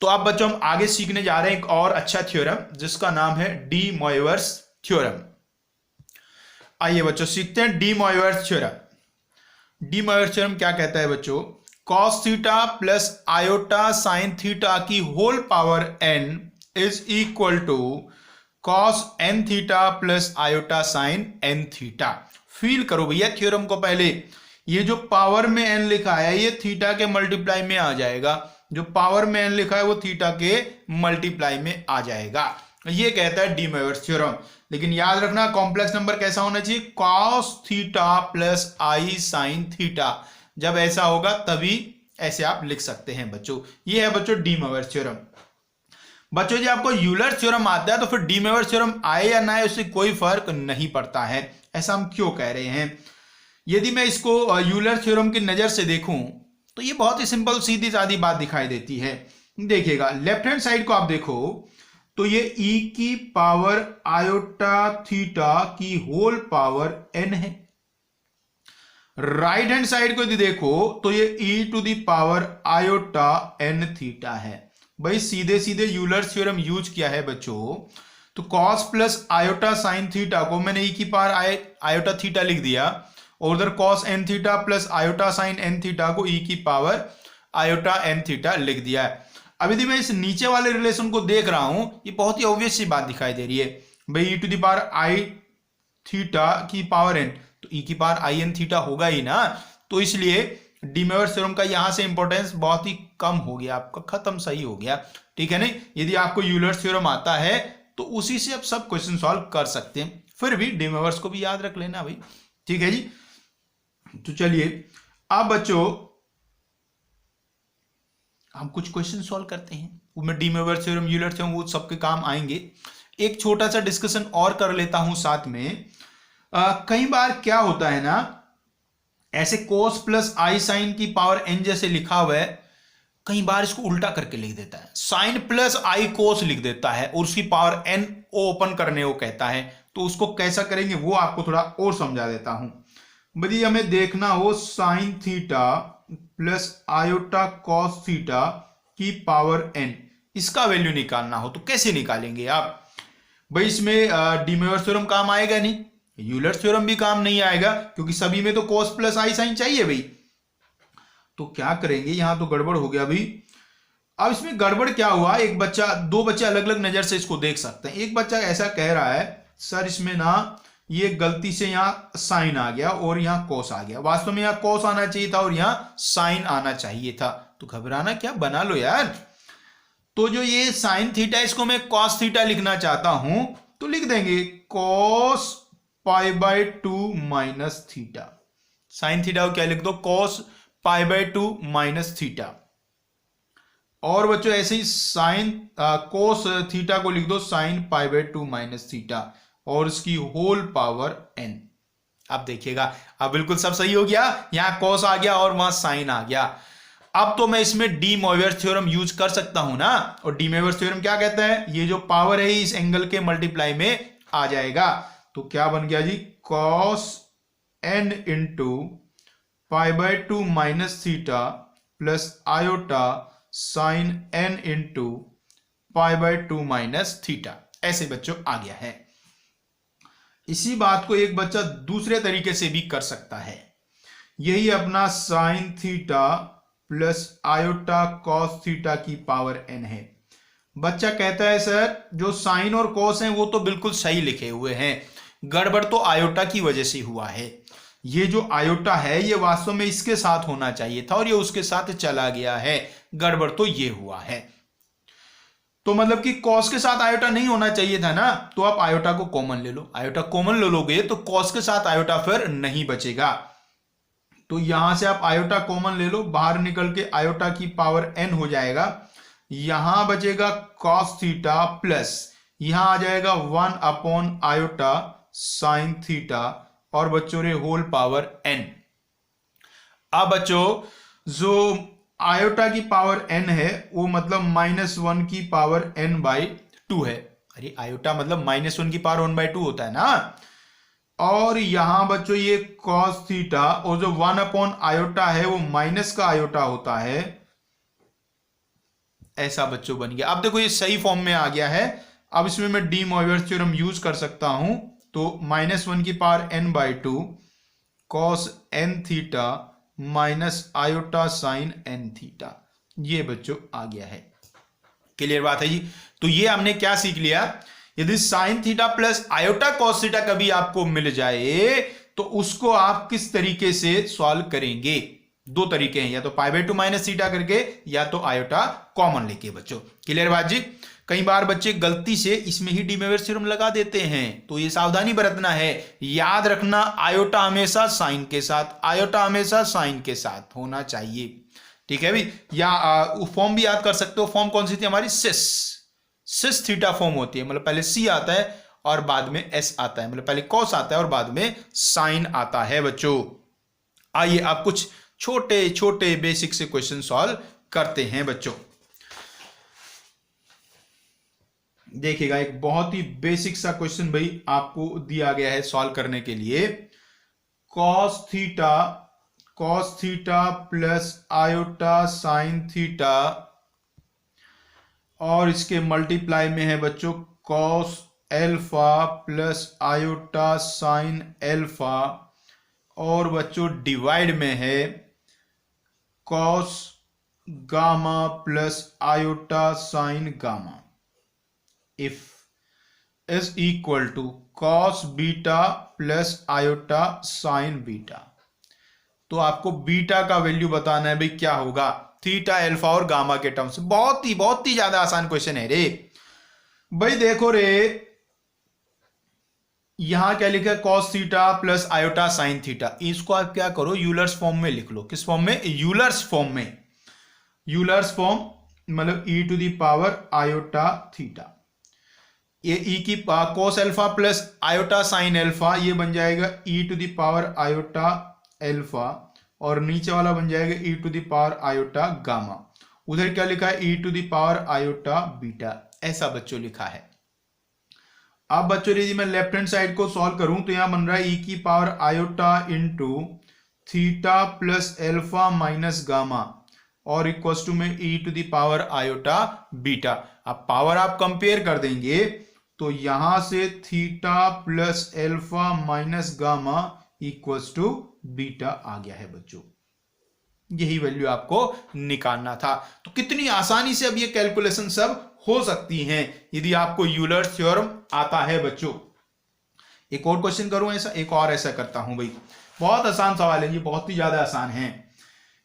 तो अब बच्चों हम आगे सीखने जा रहे हैं एक और अच्छा थ्योरम जिसका नाम है डी मोइवर्स थ्योरम। आइए बच्चों सीखते हैं De Moivre's theorem. De Moivre's theorem क्या कहता है बच्चों, cos theta plus iota sine theta की whole power n is equal to cos N theta plus iota sine N theta. Feel करो भैया थ्योरम को पहले, ये जो पावर में n लिखा है ये थीटा के मल्टीप्लाई में आ जाएगा, जो पावर में n लिखा है वो थीटा के मल्टीप्लाई में आ जाएगा, ये कहता है डी मोइवर्स थ्योरम। लेकिन याद रखना कॉम्प्लेक्स नंबर कैसा होना चाहिए, cos theta plus I sine theta. जब ऐसा होगा तभी ऐसे आप लिख सकते हैं बच्चों, ये है बच्चों डी मोइवर्स थ्योरम। बच्चों जी आपको यूलर थ्योरम आता है तो फिर डी मोइवर्स थ्योरम आए या ना आए उससे कोई फर्क नहीं पड़ता है। ऐसा हम क्यों कह रहे हैं, यदि मैं इसको यूलर थ्योरम की नजर से देखूं तो ये बहुत ही सिंपल सीधी सादी बात दिखाई देती है। देखिएगा लेफ्ट हैंड साइड को आप देखो तो ये e की पावर आयोटा थीटा की होल पावर n है। राइट हैंड साइड को यदि देखो तो ये e to the power iota n theta है। भाई सीधे सीधे यूलर थ्योरम यूज किया है बच्चों, तो cos plus iota sine theta को मैंने e की पावर आयोटा थीटा लिख दिया, और उधर cos n theta plus iota sign n theta को e की पावर आयोटा n थीटा लिख दिया है। अब यदि मैं इस नीचे वाले रिलेशन को देख रहा हूं, ये बहुत ही ऑब्वियस सी बात दिखाई दे रही है, भाई e to the power I theta की पावर n, तो e की पावर आई एन थीटा होगा ही ना। तो इसलिए डी मोइवर्स थ्योरम का यहां से इंपॉर्टेंस बहुत ही कम हो गया, आपका खत्म सही हो गया, ठीक है नहीं। यदि आपको यूलर थ्योरम आता है तो उसी से आप सब क्वेश्चन सॉल्व कर सकते हैं, फिर भी डी मोइवर्स को भी याद रख लेना भाई, ठीक है जी। तो चलिए अब बच्चों हम कुछ क्वेश्चन सॉल्व करते हैं, उसमें D Moivre's theorem Euler theorem वो सबके काम आएंगे। एक छोटा सा डिस्कशन और कर लेता हूं साथ में। कई बार क्या होता है ना, ऐसे कोस प्लस आई साइन की पावर n जैसे लिखा हुआ है, कई बार इसको उल्टा करके लिख देता है, साइन प्लस आई कोस लिख देता है और उसकी पावर n ओपन करने को कहता है। तो उसको कैसा करेंगे वो आपको थोड़ा और समझा देता हूं। यदि हमें देखना हो sine theta plus iota cos theta की पावर n, इसका वैल्यू निकालना हो तो कैसे निकालेंगे आप भाई, इसमें डी मोइवर्स थ्योरम काम आएगा नहीं, यूलर थ्योरम भी काम नहीं आएगा, क्योंकि सभी में तो cos प्लस आई साइन चाहिए भाई। तो क्या करेंगे, यहां तो गड़बड़ हो गया भाई। अब इसमें गड़बड़ क्या हुआ, एक बच्चा, दो बच्चे अलग अलग नजर से इसको देख सकते हैं। एक बच्चा ऐसा कह रहा है सर इसमें ना ये गलती से यहाँ साइन आ गया और यहाँ cos आ गया, वास्तव में यहाँ cos आना चाहिए था और यहाँ साइन आना चाहिए था। तो घबराना क्या, बना लो यार। तो जो ये साइन थीटा इसको मैं cos थीटा लिखना चाहता हूं तो लिख देंगे cos pi by 2 minus theta. Sine theta को क्या लिख दो, cos pi by 2 minus theta. और बच्चों ऐसे ही साइन cos थीटा को लिख दो sine pi by 2 minus theta और इसकी होल पावर n। अब देखिएगा अब बिल्कुल सब सही हो गया, यहां cos आ गया और वहां साइन आ गया। अब तो मैं इसमें डी मोइवर्स थ्योरम यूज कर सकता हूं ना, और डी मोइवर्स थ्योरम क्या कहता है, ये जो पावर है इस एंगल के मल्टीप्लाई में आ जाएगा। तो क्या बन गया जी, cos n into pi by 2 minus theta plus iota sign n into pi by 2 minus theta. ऐसे बच्चों आ गया है। इसी बात को एक बच्चा दूसरे तरीके से भी कर सकता है, यही अपना sine theta plus iota cos theta की पावर n है। बच्चा कहता है सर जो साइन और कॉस हैं वो तो बिल्कुल सही लिखे हुए हैं, गड़बड़ तो आयोटा की वजह से हुआ है। ये जो आयोटा है ये वास्तव में इसके साथ होना चाहिए था और ये उसके साथ चला गया है, गड़बड़ तो ये हुआ है। तो मतलब कि कॉस के साथ आयोटा नहीं होना चाहिए था ना, तो आप आयोटा को कॉमन ले लो, आयोटा कॉमन ले लोगे तो कॉस के साथ आयोटा फिर नहीं बचेगा। तो यहां से आप आयोटा कॉमन ले लो, बाहर निकल के आयोटा की पावर n हो जाएगा, यहां बचेगा cos थीटा प्लस यहां आ जाएगा 1 अपॉन आयोटा साइन थीटा और बच्चों रे होल पावर n। अब बच्चों जो आयोटा की पावर n है वो मतलब -1 की पावर n/2 है। अरे आयोटा मतलब -1 की पावर 1/2 होता है ना। और यहां बच्चों ये cos थीटा और जो 1 अपॉन आयोटा है वो माइनस का आयोटा होता है, ऐसा बच्चों बन गया। अब देखो ये सही फॉर्म में आ गया है। अब इसमें मैं डी मोइवर्स थ्योरम यूज कर सकता हूं, तो -1 की power n/2 cos n theta minus iota sign n theta, ये बच्चों आ गया है। क्लियर बात है जी। तो ये हमने क्या सीख लिया, यदि sine theta plus iota cos theta कभी आपको मिल जाए तो उसको आप किस तरीके से सॉल्व करेंगे। दो तरीके हैं, या तो π/2 माइनस थीटा करके या तो आयोटा कॉमन लेके बच्चों। क्लियर बात जी। कई बार बच्चे गलती से इसमें ही डी मोइवर्स थ्योरम लगा देते हैं, तो ये सावधानी बरतना है। याद रखना आयोटा हमेशा साइन के साथ, आयोटा हमेशा साइन के साथ होना चाहिए, ठीक है भी। या फॉर्म भी याद कर सकते हो। फॉर्म कौन सी थी हमारी, सिस थीटा फॉर्म होती है, मतलब पहले सी आता है और बाद में एस आता है, मतलब पहले कॉस आता है और बाद में साइन आता है बच्चों। आइए आप कुछ छोटे छोटे बेसिक से क्वेश्चन सॉल्व करते हैं बच्चों। देखिएगा एक बहुत ही बेसिक सा क्वेश्चन भाई आपको दिया गया है सॉल्व करने के लिए। Cos theta plus iota sine theta और इसके मल्टीप्लाई में है बच्चों cos alpha plus iota sine alpha और बच्चों डिवाइड में है cos gamma plus iota sine gamma. If is equal to cos beta plus iota sine beta, तो आपको बीटा का वैल्यू बताना है भाई क्या होगा थीटा एल्फा और गामा के टर्म्स से। बहुत ही ज्यादा आसान क्वेश्चन है रे भाई। देखो रे यहां क्या लिखा है cos theta plus iota sine theta, इसको आप क्या करो यूलर्स फॉर्म में लिख लो। किस फॉर्म में, यूलर्स फॉर्म में। यूलर्स फॉर्म मतलब e to the power iota theta, ये e की cos alpha plus iota sine alpha ये बन जाएगा e to the power iota alpha और नीचे वाला बन जाएगा e to the power iota gamma. उधर क्या लिखा है e to the power iota beta, ऐसा बच्चों लिखा है। अब बच्चों यदि मैं लेफ्ट हैंड साइड को सॉल्व करूं तो यहां बन रहा है e की power iota into theta plus alpha minus gamma और इक्वल्स टू में e to the power iota beta. अब पावर आप कंपेयर कर देंगे तो यहां से theta plus alpha minus gamma equals to beta आ गया है बच्चों। यही वैल्यू आपको निकालना था। तो कितनी आसानी से अब ये कैलकुलेशन सब हो सकती हैं यदि आपको यूलर्स थ्योरम आता है बच्चों। एक और क्वेश्चन करूं ऐसा, एक और ऐसा करता हूं भाई। बहुत आसान सवाल है ये, बहुत ही ज्यादा आसान है।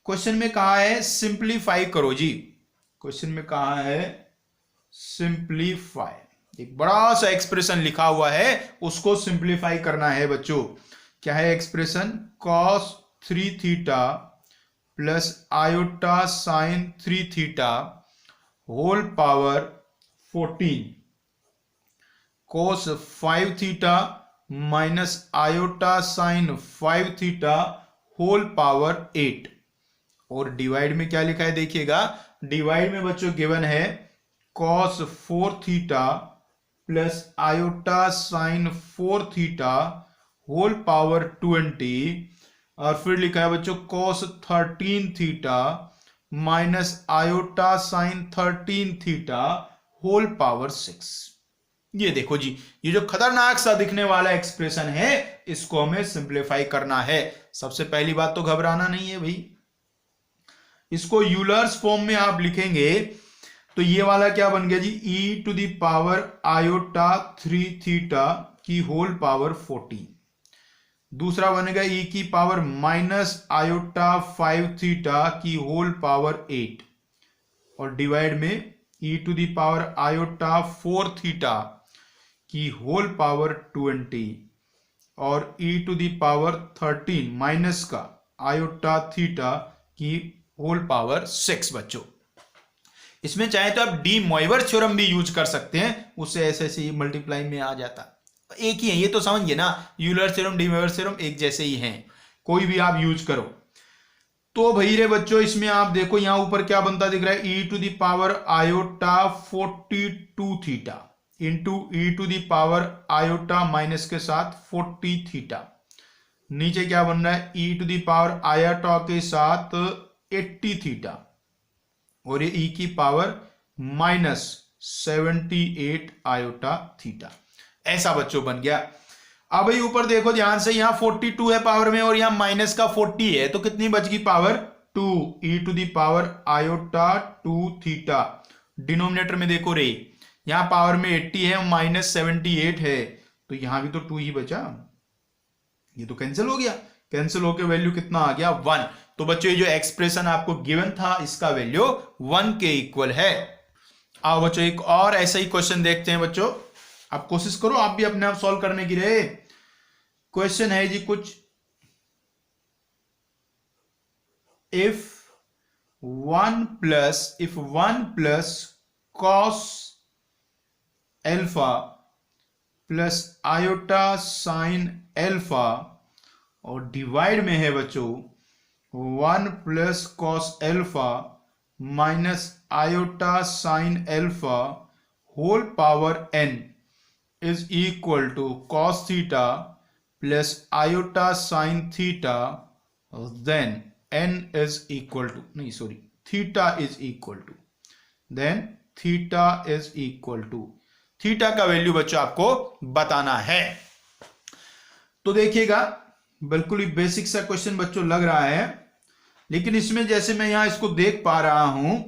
क्वेश्चन में कहा है सिंप्लीफाई करो जी। क्वेश्चन में कहा है सिंप्लीफाई, एक बड़ा सा एक्सप्रेशन लिखा हुआ है उसको सिंप्लीफाई करना है बच्चों। क्या है expression, cos 3 theta plus iota sine 3 theta whole power 14 cos 5 theta minus iota sine 5 theta whole power 8। और डिवाइड में क्या लिखा है देखिएगा, डिवाइड में बच्चों गिवन है cos 4 theta plus iota sine 4 theta whole power 20 और फिर लिखा है बच्चों cos 13 theta minus iota sine 13 theta whole power 6। ये देखो जी, ये जो खतरनाक सा दिखने वाला एक्सप्रेशन है इसको हमें सिंप्लीफाई करना है। सबसे पहली बात तो घबराना नहीं है भाई, इसको यूलर्स फॉर्म में आप लिखेंगे तो ये वाला क्या बन गया जी, e to the power iota 3 theta की होल पावर 14। दूसरा बनेगा e की पावर माइनस आयोटा 5 थीटा की होल पावर 8 और डिवाइड में e to the power iota 4 theta की होल पावर 20 और e to the power 13 minus का आयोटा थीटा की होल पावर 6 बच्चों। इसमें चाहे तो आप डी मोइवर थ्योरम भी यूज कर सकते हैं, उससे ऐसे ऐसे मल्टीप्लाई में आ जाता, एक ही है ये तो समझिए ना, Euler theorem D Moivre theorem एक जैसे ही हैं, कोई भी आप यूज करो। तो भाई रे बच्चों इसमें आप देखो यहां ऊपर क्या बनता दिख रहा है, E to the power iota 42 theta into E to the power iota minus के साथ 40 थीटा। नीचे क्या बन रहा है, E to the power iota के साथ 80 थीटा और ये ई की पावर माइनस 78 आयोटा थीटा। ऐसा बच्चों बन गया। अब भाई ऊपर देखो ध्यान से, यहां 42 है पावर में और यहां माइनस का 40 है, तो कितनी बच गई power 2 e to the power iota 2 theta. Denominator में देखो रे, यहां पावर में 80 है माइनस 78 है, तो यहां भी तो 2 ही बचा, ये तो कैंसिल हो गया, कैंसिल होकर वैल्यू कितना आ गया 1। तो बच्चों ये जो एक्सप्रेशन आपको गिवन था इसका वैल्यू 1 के इक्वल है। आओ बच्चों एक और ऐसा ही क्वेश्चन देखते हैं बच्चों, आप कोशिश करो आप भी अपने आप सॉल्व करने की रहे। क्वेश्चन है जी कुछ, if 1 plus cos alpha plus iota sine alpha और डिवाइड में है बच्चों 1 plus cos alpha minus iota sine alpha whole power n is equal to cos theta plus iota sine theta, then n is equal to, नहीं sorry, theta is equal to, then theta is equal to, theta का वैल्यू बच्चों आपको बताना है। तो देखिएगा बिल्कुल ही बेसिक सा क्वेश्चन बच्चों लग रहा है, लेकिन इसमें जैसे मैं यहां इसको देख पा रहा हूं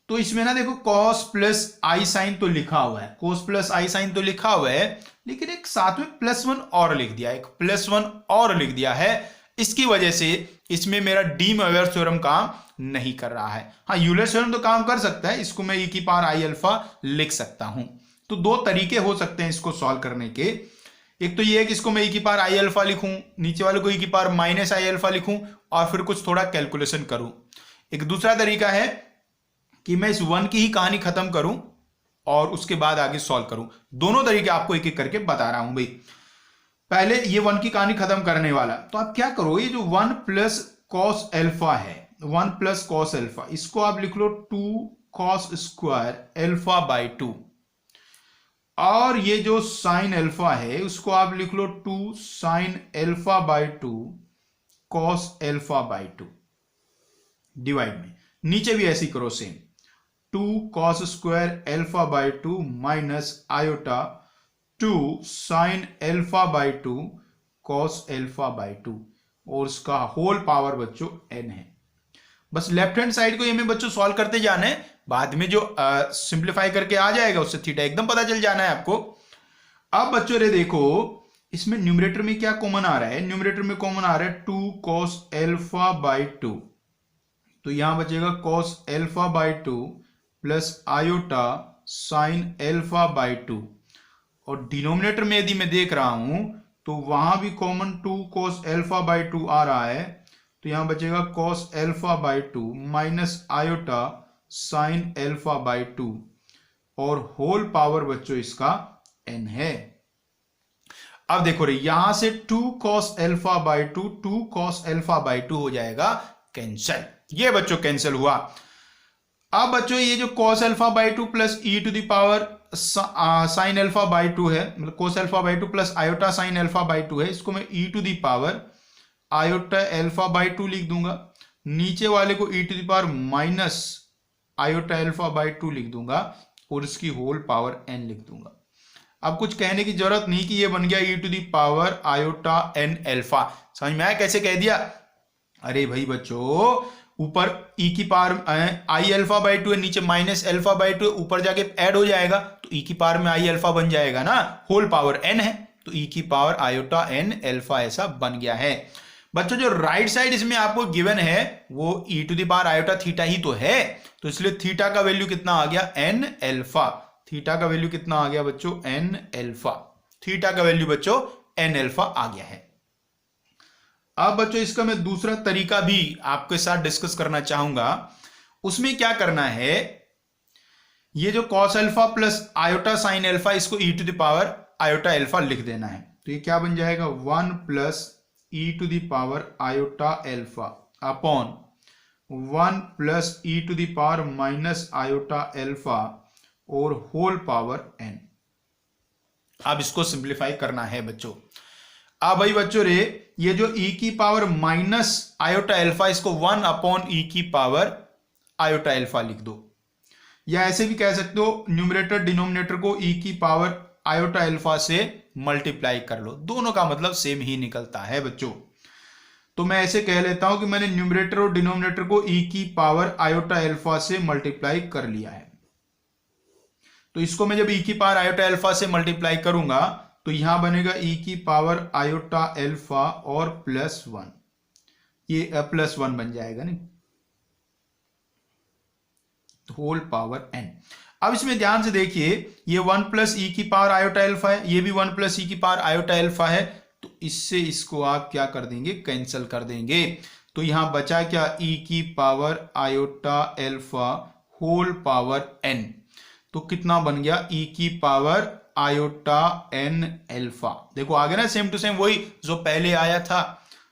तो इसमें ना देखो cos प्लस आई साइन तो लिखा हुआ है, cos प्लस आई साइन तो लिखा हुआ है, लेकिन एक साथ में +1 और लिख दिया, एक +1 और लिख दिया है। इसकी वजह से इसमें मेरा डी मोइवर थ्योरम काम नहीं कर रहा है। हाँ यूलर थ्योरम तो काम कर सकता है, इसको मैं e की पावर आई अल्फा लिख सकता हूं। तो दो तरीके हो सकते हैं इसको सॉल्व करने के, एक तो ये है कि इसको मैं e की पावर आई अल्फा लिखूं, नीचे वाले को e की पावर माइनस आई अल्फा लिखूं और फिर कुछ थोड़ा कैलकुलेशन करूं। एक दूसरा तरीका है कि मैं इस 1 की ही कहानी खत्म करूं और उसके बाद आगे सॉल्व करूं। दोनों तरीके आपको एक एक करके बता रहा हूं भाई। पहले ये 1 की कहानी खत्म करने वाला, तो आप क्या करो, ये जो 1 प्लस कॉस एल्फा है, 1 प्लस कॉस एल्फा, इसको आप लिख लो 2 कॉस स्क्वायर एल्फा बाई 2, और ये जो साइन एल्फा है उसको आप लिख लो 2 sine alpha by 2 cos alpha by 2, divide में नीचे भी ऐसी करो same, 2 cos square alpha by 2 minus iota 2 sine alpha by 2 cos alpha by 2 और उसका होल पावर बच्चों n है। बस लेफ्ट हैंड साइड को ये में बच्चों सॉल्व करते जाना है, बाद में जो सिंप्लीफाई करके आ जाएगा उससे थीटा एकदम पता चल जाना है आपको। अब बच्चों रे देखो इसमें न्यूमरेटर में क्या कॉमन आ रहा है, न्यूमरेटर में कॉमन आ रहा है 2 कॉस एल्फा बाई 2, तो यहां बचेगा cos alpha by 2 plus iota sine alpha by 2, और डिनोमिनेटर में यदि मैं देख रहा हूं तो वहां भी कॉमन 2 कॉस एल्फा बाई 2 आ रहा है, तो यहां बचेगा cos alpha by 2 minus iota sine alpha by 2 और होल पावर बच्चों इसका n है। अब देखो रे यहां से 2 cos alpha by 2 2 cos alpha by 2 हो जाएगा कैंसिल, ये बच्चों कैंसिल हुआ। अब बच्चों ये जो cos alpha by 2 plus E to the power sine alpha by 2 है, मतलब cos alpha by 2 plus iota sine alpha by 2 है, इसको मैं E to the power iota alpha by 2 लिख दूंगा, नीचे वाले को E to the power minus iota alpha by 2 लिख दूंगा और इसकी होल पावर n लिख दूंगा। अब कुछ कहने की जरूरत नहीं कि ये बन गया E to the power iota n alpha, समझ में आया कैसे कह दिया। अरे भाई बच्चों ऊपर e की पावर आई अल्फा बाई 2 है, नीचे माइनस अल्फा बाई 2, ऊपर जाके ऐड हो जाएगा तो e की पावर में आई अल्फा बन जाएगा ना, होल पावर n है तो e की पावर आयोटा n अल्फा ऐसा बन गया है। बच्चों जो राइट साइड इसमें आपको गिवन है वो e to the power iota theta ही तो है, तो इसलिए थीटा का वैल्यू कितना आ गया n अल्फा, थीटा का वैल्यू कितना आ गया बच्चों n अल्फा, थीटा का वैल्यू बच्चों n अल्फा आ गया है। अब बच्चों इसका मैं दूसरा तरीका भी आपके साथ डिस्कस करना चाहूंगा। उसमें क्या करना है, ये जो cos alpha plus iota sine alpha, इसको E to the power iota alpha लिख देना है। तो ये क्या बन जाएगा, 1 plus E to the power iota alpha upon 1 plus E to the power minus iota alpha और होल पावर n। अब इसको सिंप्लीफाई करना है बच्चों। अब भाई बच्चों रे, ये जो e की पावर माइनस आयोटा अल्फा, इसको 1 अपॉन ई की पावर आयोटा अल्फा लिख दो, या ऐसे भी कह सकते हो न्यूमरेटर डिनोमिनेटर को e की पावर आयोटा अल्फा से मल्टीप्लाई कर लो, दोनों का मतलब सेम ही निकलता है बच्चों। तो मैं ऐसे कह लेता हूं कि मैंने न्यूमरेटर और डिनोमिनेटर को e की पावर आयोटा अल्फा से मल्टीप्लाई कर लिया है। तो इसको मैं जब e की पावर आयोटा अल्फा से मल्टीप्लाई करूंगा तो यहां बनेगा e की पावर आयोटा अल्फा और प्लस 1, ये प्लस 1 बन जाएगा नहीं, होल पावर n। अब इसमें ध्यान से देखिए, ये 1 प्लस ई की पावर आयोटा अल्फा है, ये भी 1 प्लस ई की पावर आयोटा अल्फा है, तो इससे इसको आप क्या कर देंगे, कैंसिल कर देंगे। तो यहां बचा क्या, ई की power iota alpha whole power n। तो कितना बन गया, ई की पावर आयोटा n अल्फा। देखो आ गया ना, सेम टू सेम वही जो पहले आया था।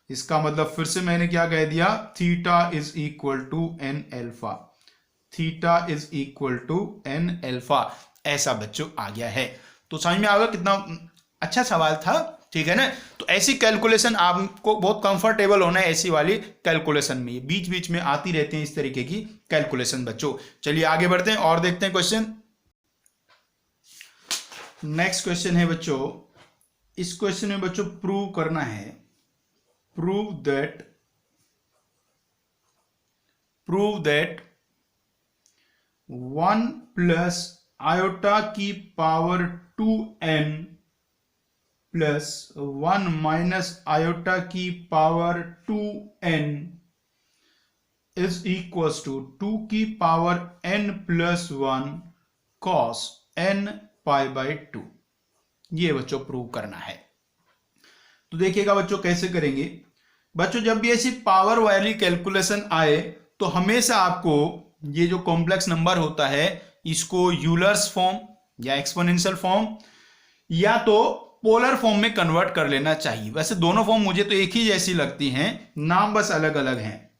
इसका मतलब फिर से मैंने क्या कह दिया, theta is equal to n alpha, theta is equal to n alpha, ऐसा बच्चों आ गया है। तो समझ में आ गया, कितना अच्छा सवाल था, ठीक है ना। तो ऐसी कैलकुलेशन आपको बहुत कंफर्टेबल होना है, ऐसी वाली कैलकुलेशन में बीच बीच में आती रहती है इस तरीके की कैलकुलेशन बच्चों। चलिए आगे बढ़ते हैं और देखते हैं क्वेश्चन। नेक्स्ट क्वेश्चन है बच्चों, इस क्वेश्चन में बच्चों प्रूव करना है, प्रूव दैट 1 प्लस आयोटा की power 2n plus 1 minus iota की power 2n is equals to 2 की power n plus 1 cos n pi by 2। ये बच्चों प्रूव करना है। तो देखिएगा बच्चों कैसे करेंगे। बच्चों जब भी ऐसी पावर वाली कैलकुलेशन आए तो हमेशा आपको ये जो कॉम्प्लेक्स नंबर होता है इसको यूलर्स फॉर्म या एक्सपोनेंशियल फॉर्म या तो पोलर फॉर्म में कन्वर्ट कर लेना चाहिए। वैसे दोनों फॉर्म मुझे तो एक ही जैसी लगती हैं, नाम बस अलग अलग हैं।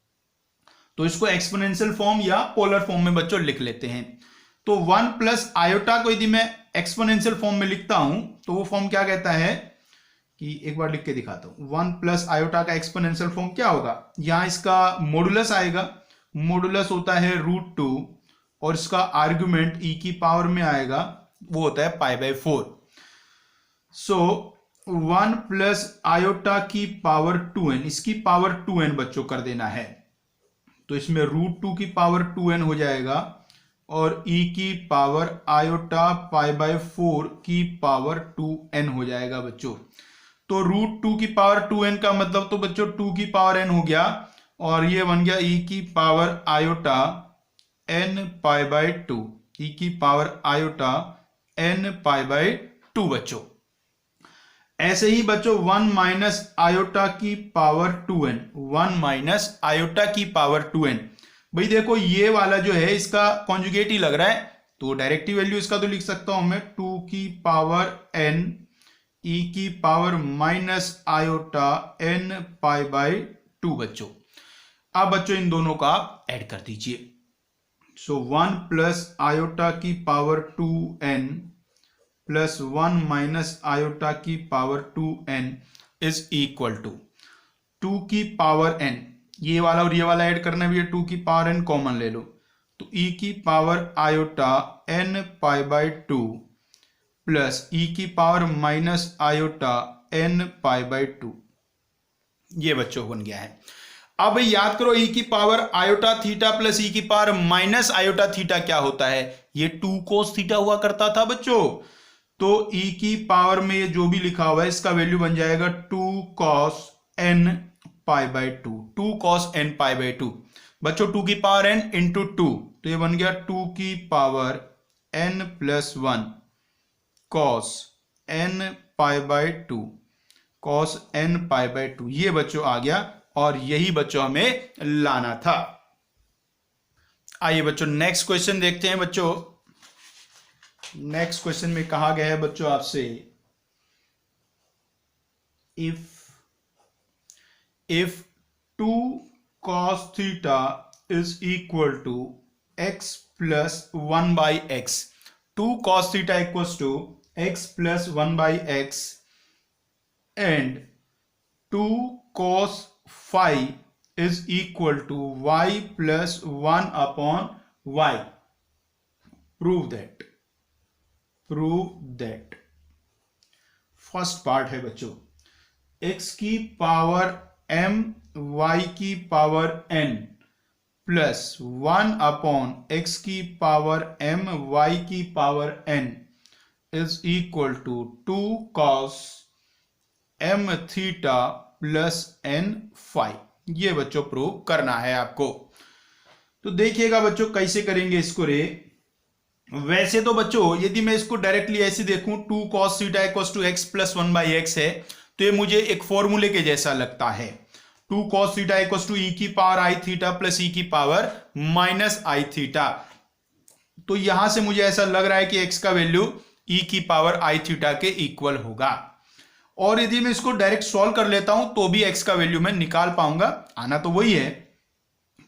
तो इसको एक्सपोनेंशियल फॉर्म या पोलर फॉर्म में बच्चों लिख लेते हैं। तो 1 प्लस आयोटा को यदि मैं एक्सपोनेंशियल फॉर्म में लिखता हूं तो वो फॉर्म क्या कहता है कि एक बार लिख के दिखाता हूं। 1 प्लस आयोटा का एक्सपोनेंशियल फॉर्म क्या होगा, यहां इसका मॉडुलस आएगा, मॉडुलस होता है √2 और इसका आर्गुमेंट e की पावर में आएगा, वो होता है pi by 4। So 1 plus iota की पावर 2n, इसकी पावर 2n बच्चों कर देना है। तो इसमें √2 की पावर 2n हो जाएगा और e की पावर आयोटा पाई बाई 4 की पावर 2n हो जाएगा बच्चों। तो √2 की पावर 2n का मतलब तो बच्चों 2 की पावर n हो गया और ये बन गया e की power iota n pi by 2, e की power iota n pi by 2 बच्चों। ऐसे ही बच्चों 1 माइनस आयोटा की पावर 2n, 1 माइनस आयोटा की पावर 2n। भाई देखो ये वाला जो है इसका कॉन्जुगेट ही लग रहा है, तो डायरेक्टिव वैल्यू इसका तो लिख सकता हूं मैं 2 की पावर n e की power minus iota n pi by 2 बच्चों। अब बच्चों इन दोनों का आप ऐड कर दीजिए। सो 1 प्लस आयोटा की power 2n plus 1 minus iota की power 2n is equal to 2 की पावर n, ये वाला और ये वाला ऐड करना भी है, 2 की पावर n कॉमन ले लो, तो e की power iota n pi by 2 plus e की power minus iota n pi by 2। ये बच्चों बन गया है। अब याद करो e की power iota theta plus e की पावर माइनस आयोटा थीटा क्या होता है, ये 2 कोस थीटा हुआ करता था बच्चों। तो e की पावर में जो भी लिखा हुआ है इसका वैल्यू बन जाएगा 2 cos n pi by 2, 2 cos n pi by 2 बच्चों। 2 की पावर n इंटू 2, तो ये बन गया 2 की power n plus 1 cos n pi by 2 cos n pi by 2। ये बच्चों आ गया और यही बच्चों हमें लाना था। आइए बच्चों नेक्स्ट क्वेश्चन देखते हैं। बच्चों नेक्स्ट क्वेश्चन में कहा गया है बच्चों आपसे, if 2 cos theta is equal to x plus 1 by x, 2 cos theta equals to x plus 1 by x and 2 cos phi is equal to y plus 1 upon y, prove that। First part है बच्चों, x की पावर m y की power n plus 1 upon x की पावर m y की power n is equal to 2 cos m theta plus n phi. ये बच्चों प्रूव करना है आपको। तो देखिएगा बच्चों कैसे करेंगे इसको रे। वैसे तो बच्चों यदि मैं इसको डायरेक्टली ऐसे देखूं 2 cos theta equals to x plus 1 by x है, तो ये मुझे एक फॉर्मूले के जैसा लगता है। 2 cos theta equals to e की power i theta plus e की पावर माइनस i थीटा। तो यहां से मुझे ऐसा लग रहा है कि x का वैल्यू e की पावर i थीटा के इक्वल होगा। और यदि मैं इसको डायरेक्ट सॉल्व कर लेता हूं तो भी x का वैल्यू मैं निकाल पाऊंगा, आना तो वही है।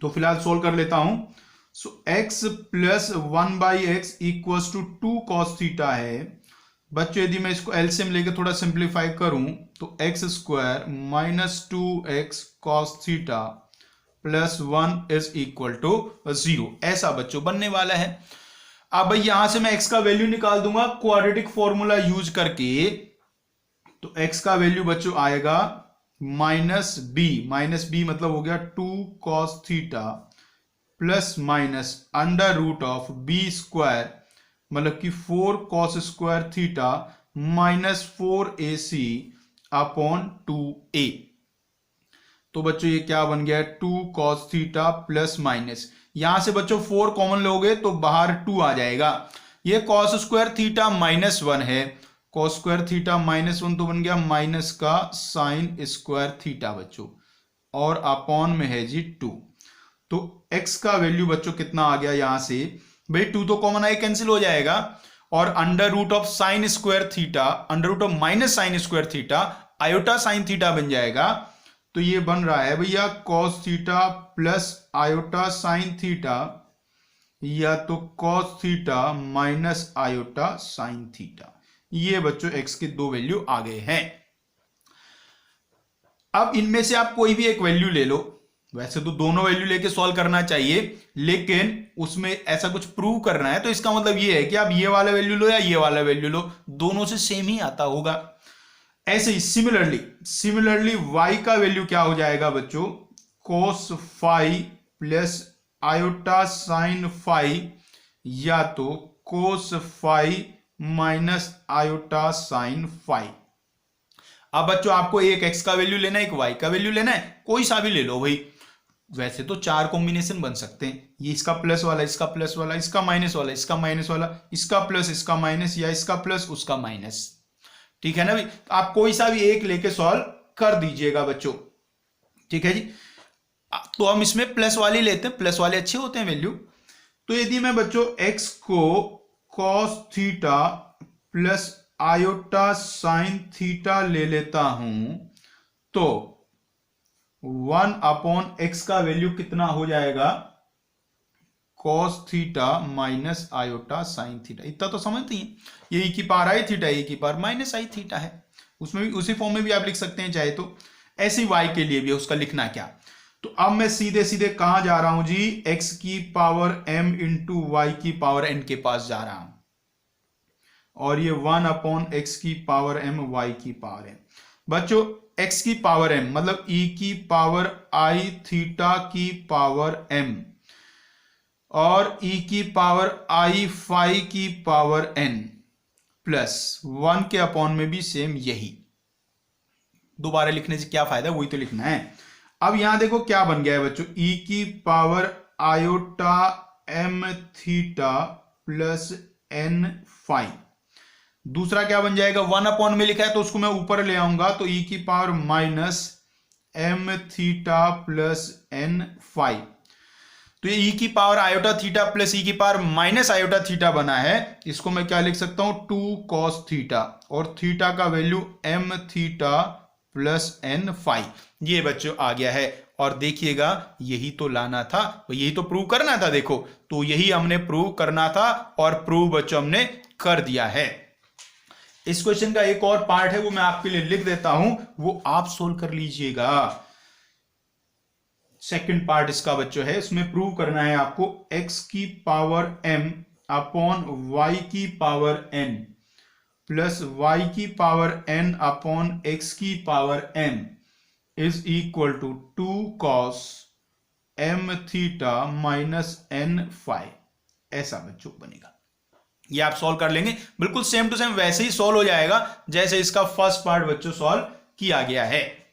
तो फिलहाल सॉल्व कर लेता हूं। So x plus 1 by x equals to 2 cos theta है। बच्चों यदि मैं इसको एलसीएम लेके थोड़ा सिंप्लीफाई करूं तो x square minus 2x cos theta plus 1 is equal to 0, ऐसा बच्चों बनने वाला है। अब भाई यहां से मैं x का वैल्यू निकाल दूंगा क्वाड्रेटिक फॉर्मूला यूज करके। तो x का वैल्यू बच्चों आएगा माइनस बी मतलब हो गया 2 cos theta plus minus under root of B square मतलब कि 4 cos स्क्वायर theta minus 4ac upon 2a। तो बच्चों ये क्या बन गया 2 cos थीटा प्लस माइनस, यहां से बच्चों 4 कॉमन लोगे तो बाहर 2 आ जाएगा। ये cos स्क्वायर थीटा माइनस 1 है, cos स्क्वायर थीटा माइनस 1 तो बन गया माइनस का साइन स्क्वायर थीटा बच्चों, और अपॉन में है जी 2। तो x का वैल्यू बच्चों कितना आ गया, यहां से भाई 2 तो कॉमन आई कैंसिल हो जाएगा, और under root of sine square theta under root of minus sine square theta iota sine theta बन जाएगा। तो ये बन रहा है भैया cos theta plus iota sine theta, या तो cos theta minus iota sine theta. ये बच्चों x के दो वैल्यू आ गए हैं। अब इनमें से आप कोई भी एक वैल्यू ले लो, वैसे तो दोनों वैल्यू लेके सॉल्व करना चाहिए, लेकिन उसमें ऐसा कुछ प्रूव करना है तो इसका मतलब ये है कि आप ये वाला वैल्यू लो या ये वाला वैल्यू लो, दोनों से सेम ही आता होगा। ऐसे ही सिमिलरली y का वैल्यू क्या हो जाएगा बच्चों, cos phi plus iota sine phi, या तो cos phi minus iota sine phi. अब बच्चों आपको एक x का वैल्यू लेना है, एक y का वैल्यू लेना है, कोई सा भी ले लो भाई। वैसे तो 4 कॉम्बिनेशन बन सकते हैं, ये इसका प्लस वाला, इसका प्लस वाला, इसका माइनस वाला, इसका माइनस वाला, इसका प्लस इसका माइनस, या इसका प्लस उसका माइनस। ठीक है ना भाई, आप कोई सा भी एक लेके सॉल्व कर दीजिएगा बच्चों। ठीक है जी, तो हम इसमें प्लस वाले लेते हैं, प्लस वाले अच्छे होते हैं वैल्यू। तो यदि मैं बच्चों x को cos theta plus iota sine theta ले लेता हूं तो 1 अपॉन x का वैल्यू कितना हो जाएगा, cos theta minus iota sine theta. इतना तो समझते हैं, ये e की पावर आई थीटा, e की पावर माइनस आई थीटा है, उसमें भी उसी फॉर्म में भी आप लिख सकते हैं चाहे तो। ऐसे ही y के लिए भी उसका लिखना क्या। तो अब मैं सीधे सीधे कहां जा रहा हूं जी, x की पावर m इंटू वाई की पावर n के पास जा रहा हूं, और ये 1 अपॉन x की पावर m y की पावर m। बच्चों x की पावर m मतलब e की पावर i थीटा की पावर m, और e की पावर i फाई की पावर n प्लस 1 के अपॉन में भी सेम यही। दोबारा लिखने से क्या फायदा, वही तो लिखना है। अब यहां देखो क्या बन गया है बच्चों, e की power iota m theta plus n phi. दूसरा क्या बन जाएगा, 1 अपॉन में लिखा है तो उसको मैं ऊपर ले आऊंगा, तो ई की power minus m theta plus n phi. तो ये ई की power iota theta plus e की पावर माइनस आयोटा थीटा बना है। इसको मैं क्या लिख सकता हूं, 2 cos थीटा, और थीटा का value m theta plus n phi. ये बच्चों आ गया है। और देखिएगा यही तो लाना था, यही तो प्रूव करना था। देखो तो यही हमने प्रूव करना था और प्रूव बच्चों हमने कर दिया है। इस क्वेश्चन का एक और पार्ट है वो मैं आपके लिए लिख देता हूं, वो आप सोल्व कर लीजिएगा। सेकंड पार्ट इसका बच्चों है, इसमें प्रूव करना है आपको x की पावर m अपॉन y की पावर n प्लस y की पावर n अपॉन x की power m is equal to 2 cos m theta minus n phi. ऐसा बच्चों बनेगा। ये आप सॉल्व कर लेंगे, बिल्कुल सेम टू सेम वैसे ही सॉल्व हो जाएगा जैसे इसका फर्स्ट पार्ट बच्चों सॉल्व किया गया है।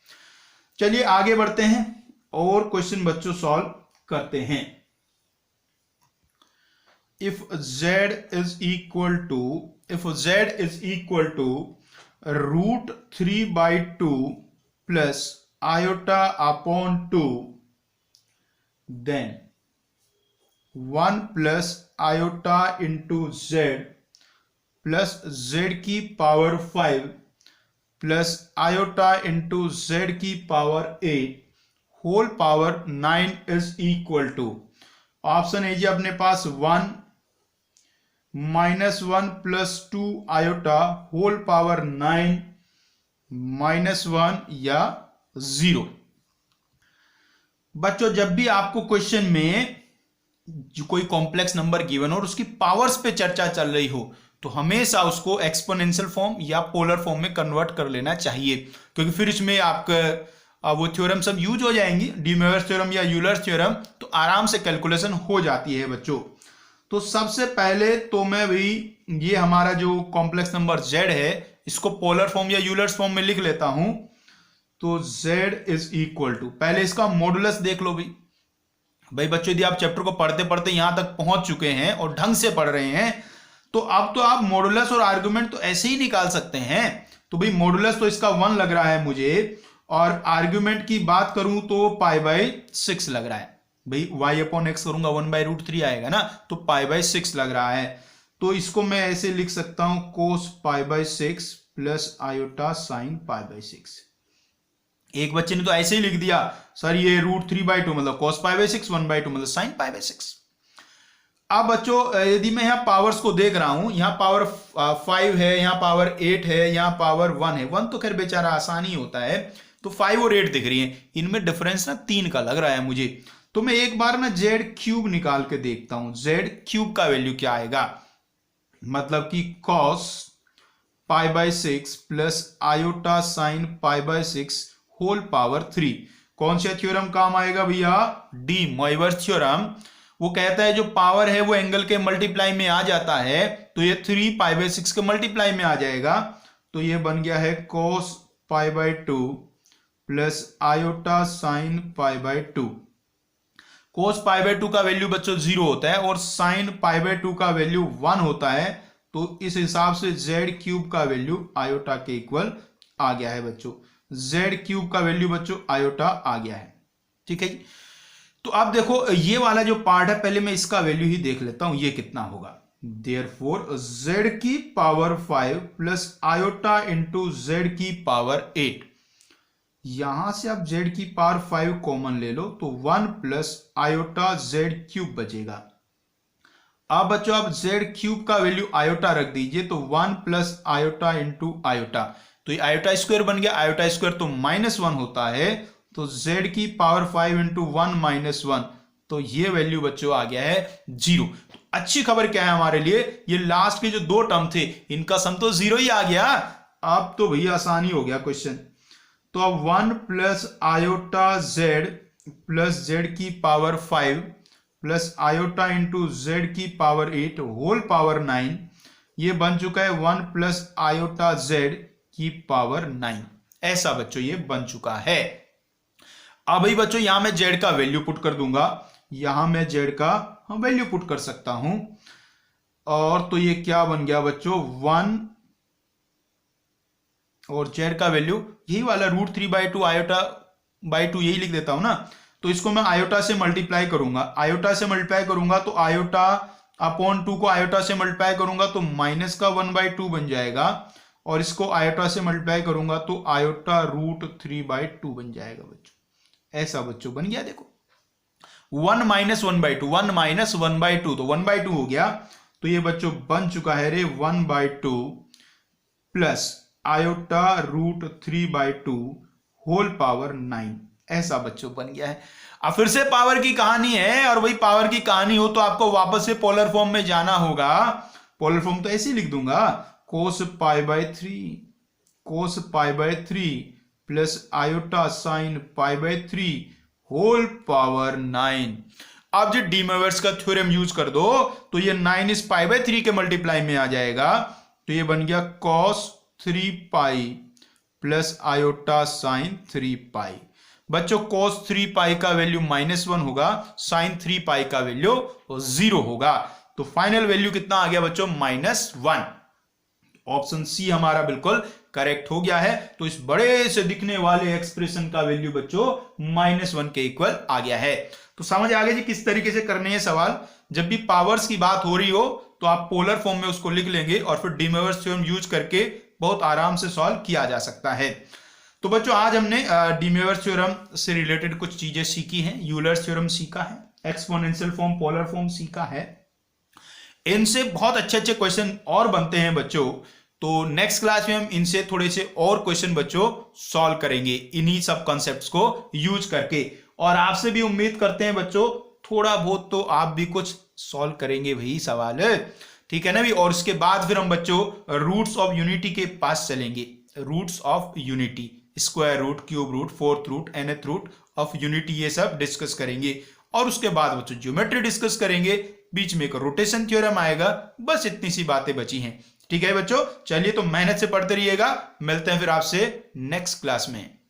चलिए आगे बढ़ते हैं और क्वेश्चन बच्चों सॉल्व करते हैं। If z is equal to root 3/2 plus iota upon 2, then 1 plus iota into z plus z की power 5 plus iota into z की power 8 whole power 9 is equal to, option A जी अपने पास 1 minus 1 plus 2 iota whole power 9 minus 1 या 0। बच्चों जब भी आपको क्वेश्चन में जो कोई कॉम्प्लेक्स नंबर गिवन हो और उसकी पावर्स पे चर्चा चल रही हो तो हमेशा उसको एक्सपोनेंशियल फॉर्म या पोलर फॉर्म में कन्वर्ट कर लेना चाहिए, क्योंकि फिर इसमें आपका वो थ्योरम सब यूज हो जाएंगी, डी मोइर थ्योरम या यूलर थ्योरम, तो आराम से कैलकुलेशन हो जाती है बच्चों। तो सबसे पहले तो मैं भाई ये हमारा जो कॉम्प्लेक्स नंबर z है इसको पोलर फॉर्म या यूलर्स फॉर्म में लिख लेता हूं। तो z इज इक्वल टू, पहले इसका मॉडुलस देख लो भाई बच्चों यदि आप चैप्टर को पढ़ते पढ़ते यहां तक पहुंच चुके हैं और ढंग से पढ़ रहे हैं तो अब तो आप मॉडुलस और आर्गुमेंट तो ऐसे ही निकाल सकते हैं। तो भाई मॉडुलस तो इसका 1 लग रहा है मुझे, और आर्गुमेंट की बात करूं तो π/6 लग रहा है। भाई y अपॉन एक्स करूंगा 1/√3 आएगा ना, तो π/6 लग रहा है। तो इसको मैं ऐसे लिख सकता हूं cos π/6 प्लस आयोटा साइन π/6। एक बच्चे ने तो ऐसे ही लिख दिया सर ये √3/2 मतलब cos π/6, 1/2 मतलब sin π/6। अब बच्चों यदि मैं यहाँ पावर्स को देख रहा हूं, यहाँ पावर 5 है, यहाँ पावर 8 है, यहाँ पावर 1 है। 1 तो खैर बेचारा आसानी होता है, तो 5 और 8 दिख रही है, इनमें डिफरेंस ना 3 का लग रहा है मुझे। तो मैं एक बार ना z क्यूब निकाल के देखता हूं, z क्यूब का वैल्यू क्या आएगा, मतलब कि cos π/6 plus iota sine π/6 whole power 3। कौन सा थ्योरम काम आएगा भैया, डी मोइर थ्योरम। वो कहता है जो पावर है वो एंगल के मल्टीप्लाई में आ जाता है, तो ये 3 π/6 के मल्टीप्लाई में आ जाएगा। तो ये बन गया है cos π/2 plus iota sine π/2। cos π/2 का वैल्यू बच्चों 0 होता है और साइन π/2 का वैल्यू 1 होता है। तो इस हिसाब से z क्यूब का वैल्यू आयोटा के इक्वल आ गया है बच्चों। z क्यूब का वैल्यू बच्चों आयोटा आ गया है, ठीक है जी। तो अब देखो ये वाला जो पार्ट है पहले मैं इसका वैल्यू ही देख लेता हूं, ये कितना होगा। देयरफॉर z की power 5 plus iota into z की पावर 8। यहां से आप z की पावर 5 कॉमन ले लो तो 1 प्लस आयोटा z क्यूब बचेगा। अब बच्चों आप z क्यूब का वैल्यू आयोटा रख दीजिए, तो 1 प्लस आयोटा इंटू आयोटा, तो ये आयोटा स्क्वायर बन गया। आयोटा स्क्वायर तो -1 होता है, तो z की पावर 5 इंटू 1 -1, तो ये वैल्यू बच्चों आ गया है 0। तो अच्छी खबर क्या है हमारे लिए, ये लास्ट के जो 2 टर्म थे इनका सम तो 0 ही आ गया। अब तो भैया आसानी हो गया क्वेश्चन। तो अब 1 plus iota z plus z की power 5 plus iota into z की पावर 8 होल पावर 9, ये बन चुका है 1 प्लस आयोटा z की पावर 9। ऐसा बच्चों ये बन चुका है। अब भाई बच्चों यहां मैं z का वैल्यू पुट कर दूंगा, यहां मैं z का वैल्यू पुट कर सकता हूं, और तो ये क्या बन गया बच्चों 1 और जेड का वैल्यू यही वाला √3/2 आयोटा बाई 2 यही लिख देता हूं ना। तो इसको मैं आयोटा से मल्टीप्लाई करूंगा, आयोटा से मल्टीप्लाई करूंगा तो आयोटा अपॉन 2 को आयोटा से मल्टीप्लाई करूंगा तो माइनस का 1/2 बन जाएगा, और इसको आयोटा से मल्टीप्लाई करूंगा तो आयोटा √3/2 बन जाएगा बच्चों। ऐसा बच्चों बन गया, देखो 1 - 1/2, 1 - 1/2 तो 1/2 हो गया। तो ये बच्चों बन चुका है रे 1/2 प्लस आयोटा √3/2 होल पावर 9। ऐसा बच्चों बन गया है। अब फिर से पावर की कहानी है, और वही पावर की कहानी हो तो आपको वापस से पोलर फॉर्म में जाना होगा। पोलर फॉर्म तो ऐसे ही लिख दूंगा, cos π/3 plus iota sine π/3 whole power 9। अब जो डी मोइवर्स का थ्योरम यूज कर दो तो ये 9 इस π/3 के मल्टीप्लाई में आ जाएगा। तो ये बन गया cos 3π प्लस आयोटा साइन 3π। बच्चों cos 3π का वैल्यू -1 होगा, साइन 3π का वैल्यू 0 होगा। तो फाइनल वैल्यू कितना आ गया बच्चों? -1। ऑप्शन सी हमारा बिल्कुल करेक्ट हो गया है। तो इस बड़े से दिखने वाले एक्सप्रेशन का वैल्यू बच्चों -1 के इक्वल आ गया है। तो समझ आ गया जी किस तरीके से करने हैं सवाल। जब भी पावर्स की बात हो रही हो तो आप पोलर फॉर्म में उसको लिख लेंगे, और फिर डी मोइवर्स थ्योरम यूज करके बहुत आराम से सॉल्व किया जा सकता है। तो बच्चों आज हमने डी मोइवर्स थ्योरम से रिलेटेड कुछ चीजें सीखी हैं। यूलर्स थ्योरम सीखा है, एक्सपोनेंशियल फॉर्म, पोलर फॉर्म सीखा है। इनसे बहुत अच्छे अच्छे क्वेश्चन और बनते हैं बच्चों। तो नेक्स्ट क्लास में हम इनसे थोड़े से और क्वेश्चन बच्चों सॉल्व करेंगे इन्हीं सब कॉन्सेप्ट्स को यूज करके। और आपसे भी उम्मीद करते हैं बच्चों थोड़ा बहुत तो आप भी कुछ सॉल्व करेंगे वही सवाल, ठीक है ना भी। और उसके बाद फिर हम बच्चों रूट्स ऑफ यूनिटी के पास चलेंगे। Roots of unity, square root, cube root, fourth root, nth root of unity, ये सब डिस्कस करेंगे। और उसके बाद बच्चों ज्योमेट्री डिस्कस करेंगे, बीच में एक रोटेशन थ्योरम आएगा। बस इतनी सी बातें बची हैं, ठीक है बच्चों। चलिए तो मेहनत से पढ़ते रहिएगा, मिलते हैं फिर आपसे नेक्स्ट क्लास में।